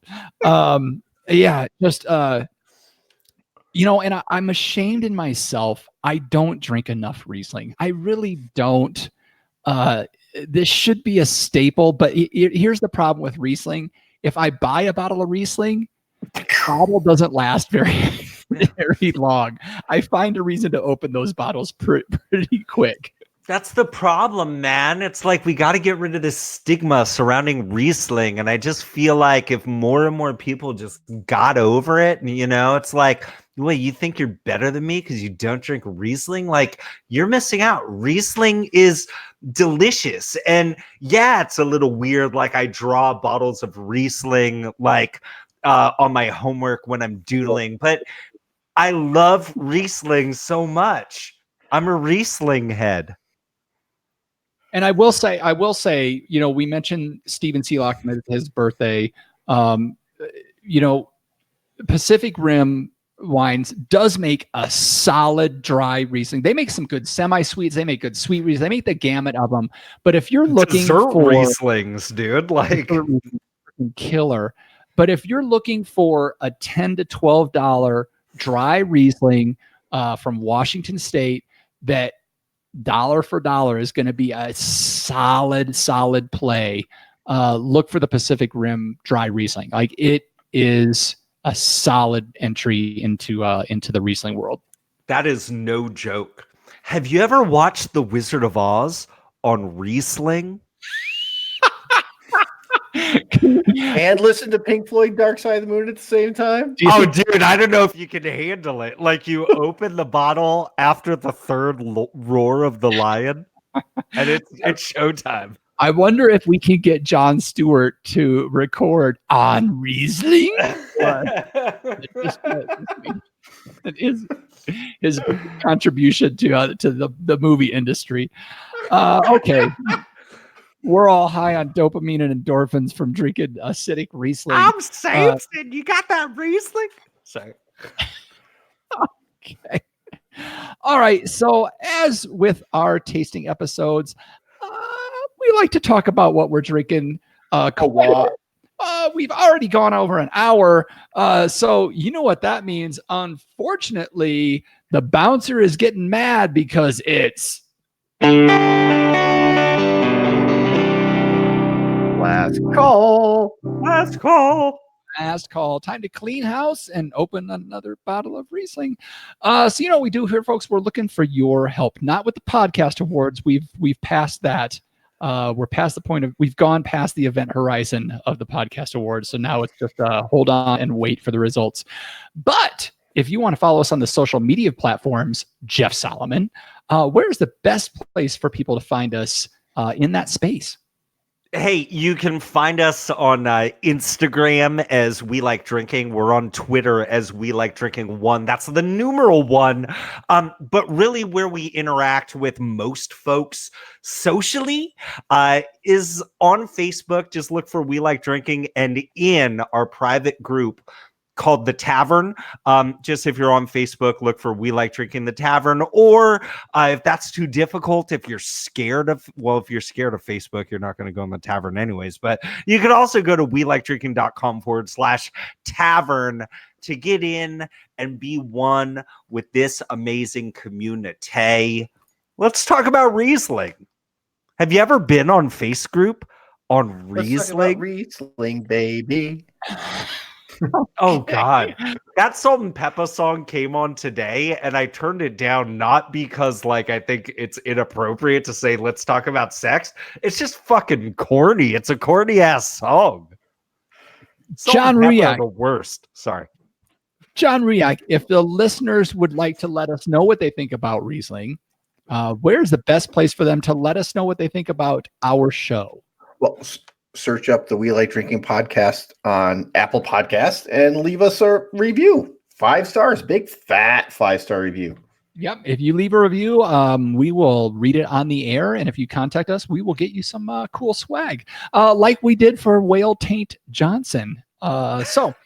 Yeah, just and I'm ashamed in myself. I don't drink enough Riesling. I really don't. This should be a staple, but here's the problem with Riesling. If I buy a bottle of Riesling, the bottle doesn't last very long. I find a reason to open those bottles pretty quick. That's the problem, man. It's like we got to get rid of this stigma surrounding Riesling. And I just feel like if more and more people just got over it, and, it's like, wait, you think you're better than me because you don't drink Riesling? Like, you're missing out. Riesling is delicious. And yeah, it's a little weird. Like, I draw bottles of Riesling, on my homework when I'm doodling. But I love Riesling so much. I'm a Riesling head. And I will say, we mentioned Steven Seelock at his birthday. Pacific Rim Wines does make a solid dry Riesling. They make some good semi-sweets. They make good sweet Riesling. They make the gamut of them. But if you're looking dessert for Rieslings, dude, like killer. But if you're looking for a $10 to $12 dry Riesling from Washington State that dollar for dollar is going to be a solid play, look for the Pacific Rim dry Riesling. Like, it is a solid entry into the Riesling world. That is no joke. Have you ever watched The Wizard of Oz? on Riesling. And listen to Pink Floyd Dark Side of the Moon at the same time? Oh, dude, I don't know if you can handle it. Like, you open the bottle after the third roar of the lion, and it's showtime. I wonder if we can get Jon Stewart to record on Riesling. It is his contribution to the movie industry. Okay. We're all high on dopamine and endorphins from drinking acidic Riesling. I'm Samson. You got that Riesling? Sorry. Okay. All right. So, as with our tasting episodes, we like to talk about what we're drinking. We've already gone over an hour. So, you know what that means. Unfortunately, the bouncer is getting mad because it's Last call. Last call. last call. Time to clean house and open another bottle of Riesling. So you know what we do here, folks. We're looking for your help, not with the podcast awards. We've passed that. We're past the point of we've gone past the event horizon of the podcast awards. So now it's just hold on and wait for the results. But if you want to follow us on the social media platforms, Jeff Solomon, where's the best place for people to find us in that space? Hey, you can find us on Instagram as We Like Drinking. We're on Twitter as We Like Drinking 1. That's the numeral 1. But really where we interact with most folks socially is on Facebook. Just look for We Like Drinking, and in our private group called The Tavern. Just if you're on Facebook, look for We Like Drinking The Tavern. Or if that's too difficult, if you're scared of Facebook, you're not going to go in the tavern anyways. But you could also go to welikedrinking.com/tavern to get in and be one with this amazing community. Let's talk about Riesling. Have you ever been on Face Group on Riesling? Let's talk about Riesling, baby. Oh God, that Salt and Pepper song came on today, and I turned it down not because like I think it's inappropriate to say let's talk about sex. It's just fucking corny. It's a corny ass song. John Riak, the worst. Sorry, John Riak. If the listeners would like to let us know what they think about Riesling, where's the best place for them to let us know what they think about our show? Well, search up the We Like Drinking podcast on Apple Podcast and leave us a review. 5 stars, big fat 5-star review. Yep. If you leave a review, we will read it on the air. And if you contact us, we will get you some cool swag, like we did for Whale Taint Johnson. Also,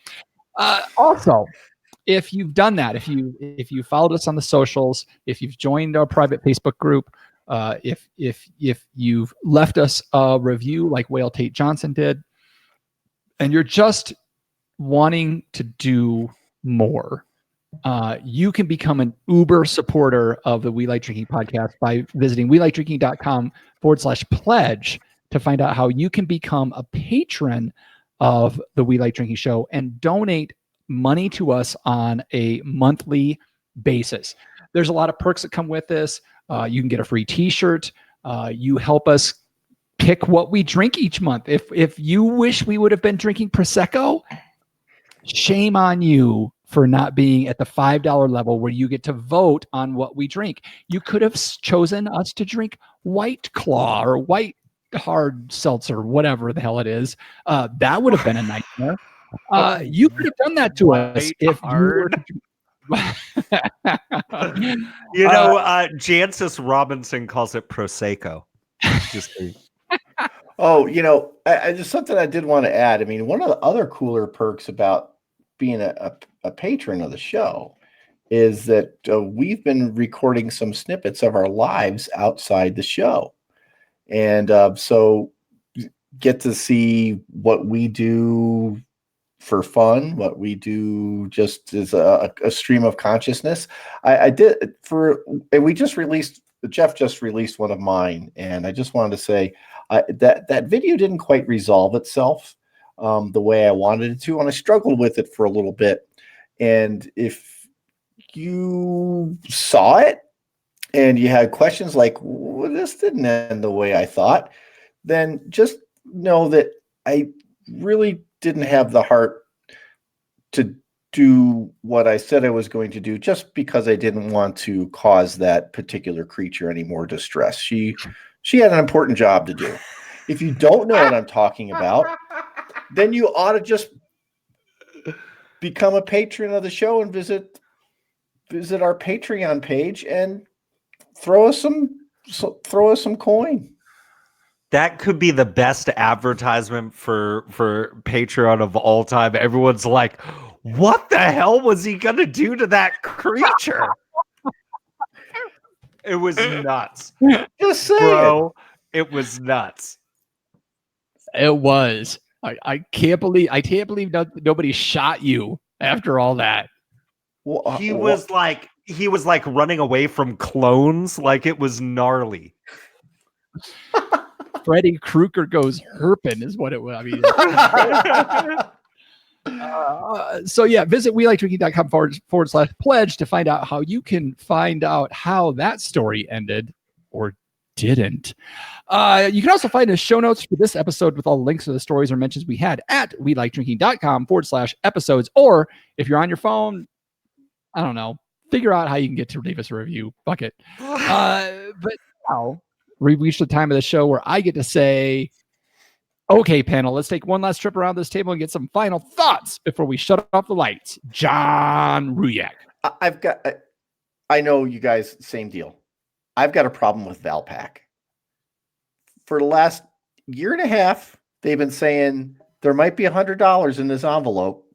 if you've done that, if you followed us on the socials, if you've joined our private Facebook group, if you've left us a review like Whale Tate Johnson did, and you're just wanting to do more, you can become an Uber supporter of the We Like Drinking podcast by visiting welikedrinking.com/pledge to find out how you can become a patron of the We Like Drinking show and donate money to us on a monthly basis. There's a lot of perks that come with this. You can get a free t-shirt. You help us pick what we drink each month. If you wish we would have been drinking Prosecco, shame on you for not being at the $5 level where you get to vote on what we drink. You could have chosen us to drink White Claw or White Hard Seltzer, whatever the hell it is. That would have been a nightmare. You could have done that to us if you were Jancis Robinson calls it Prosecco. Just Oh, I just something I did want to add. I mean, one of the other cooler perks about being a patron of the show is that we've been recording some snippets of our lives outside the show. And so get to see what we do for fun, what we do just as a stream of consciousness. Jeff just released one of mine, and I just wanted to say that video didn't quite resolve itself the way I wanted it to, and I struggled with it for a little bit. And if you saw it and you had questions like, well, this didn't end the way I thought, then just know that I really didn't have the heart to do what I said I was going to do just because I didn't want to cause that particular creature any more distress. She had an important job to do. If you don't know what I'm talking about, then you ought to just become a patron of the show and visit our Patreon page and throw us some coin. That could be the best advertisement for Patreon of all time. Everyone's like, what the hell was he gonna do to that creature? It was nuts. Just saying. Bro, it was nuts. It was. I can't believe nobody shot you after all that. He was like running away from clones. Like, it was gnarly. Freddy Krueger goes herping is what it was. I mean, so yeah, visit weliketrinking.com/pledge to find out how you can find out how that story ended or didn't. You can also find the show notes for this episode with all the links to the stories or mentions we had at weliketrinking.com/episodes. Or if you're on your phone, I don't know, figure out how you can get to leave us a review. Fuck it. But now we reached the time of the show where I get to say, okay, panel, let's take one last trip around this table and get some final thoughts before we shut off the lights. John Ruyak. I know you guys, same deal. I've got a problem with Valpak. For the last year and a half, they've been saying there might be $100 in this envelope.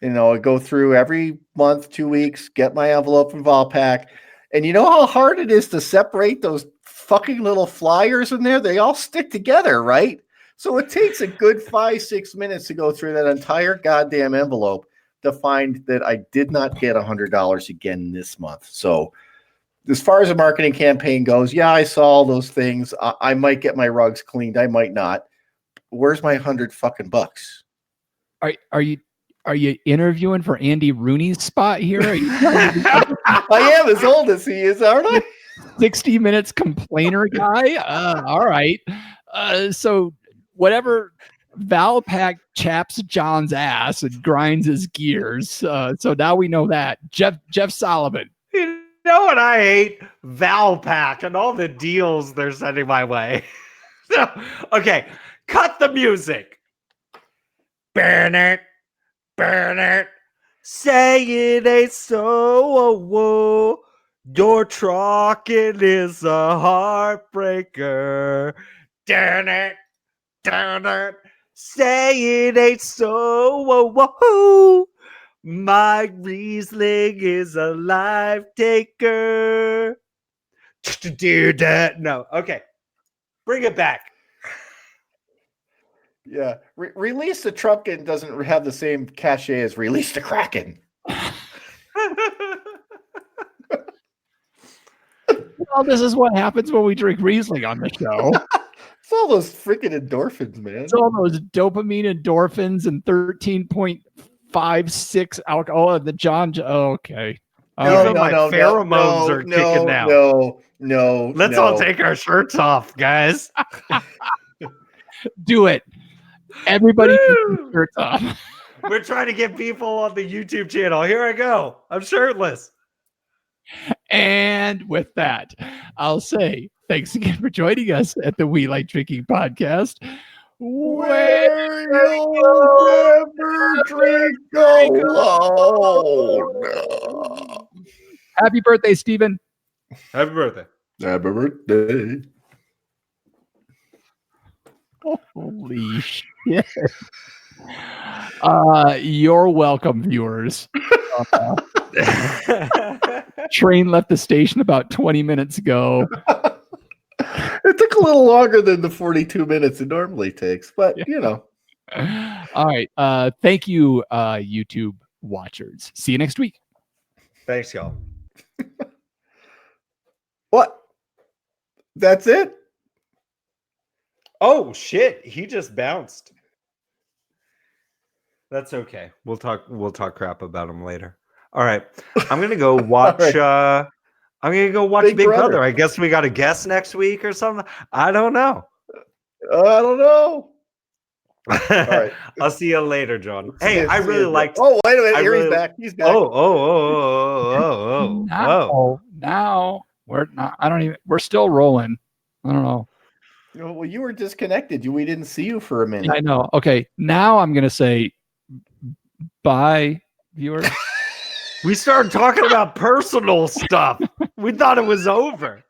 You know, I go through every month, 2 weeks, get my envelope from Valpak. And you know how hard it is to separate those fucking little flyers in there? They all stick together, right? So it takes a good 5-6 minutes to go through that entire goddamn envelope to find that I did not get $100 again this month. So as far as a marketing campaign goes, yeah, I saw all those things. I might get my rugs cleaned. I might not. Where's my $100 fucking bucks? Are you interviewing for Andy Rooney's spot here? I am as old as he is, aren't I? 60 Minutes complainer guy? All right. So whatever Valpak chaps John's ass and grinds his gears. So now we know that. Jeff Sullivan. You know what I hate? Valpak and all the deals they're sending my way. Okay, cut the music. Burn it. Burn it. Say it ain't so. Whoa. Your trucking is a heartbreaker. Darn it. Darn it. Say it ain't so. Whoa. My Riesling is a life taker. Do that. No. Okay. Bring it back. Yeah. Release the Trumpkin doesn't have the same cachet as Release the Kraken. Well, this is what happens when we drink Riesling on the show. It's all those freaking endorphins, man. It's all those dopamine endorphins and 13.56 alcohol. The John. Okay. Even my pheromones are kicking out. No. Let's all take our shirts off, guys. Do it. Everybody take their shirts off. We're trying to get people on the YouTube channel. Here I go. I'm shirtless. And with that, I'll say thanks again for joining us at the We Like Drinking podcast, where you'll never drink alone. Happy birthday, Stephen. Happy birthday. Happy birthday. Holy shit. You're welcome, viewers. Train left the station about 20 minutes ago. It took a little longer than the 42 minutes it normally takes, but you know. All right. Thank you, YouTube watchers. See you next week. Thanks, y'all. What? That's it? Oh shit, he just bounced. That's okay. We'll talk crap about him later. All right. I'm gonna go watch I'm gonna go watch Big Brother. I guess we got a guest next week or something. I don't know. I don't know. All right. I'll see you later, John. Hey, I really liked. Oh, wait a minute. Here he's back. He's back. Now we're not. I don't even. We're still rolling. I don't know. Well, you were disconnected. We didn't see you for a minute. I know. Okay, now I'm gonna say bye, viewers. We started talking about personal stuff. We thought it was over.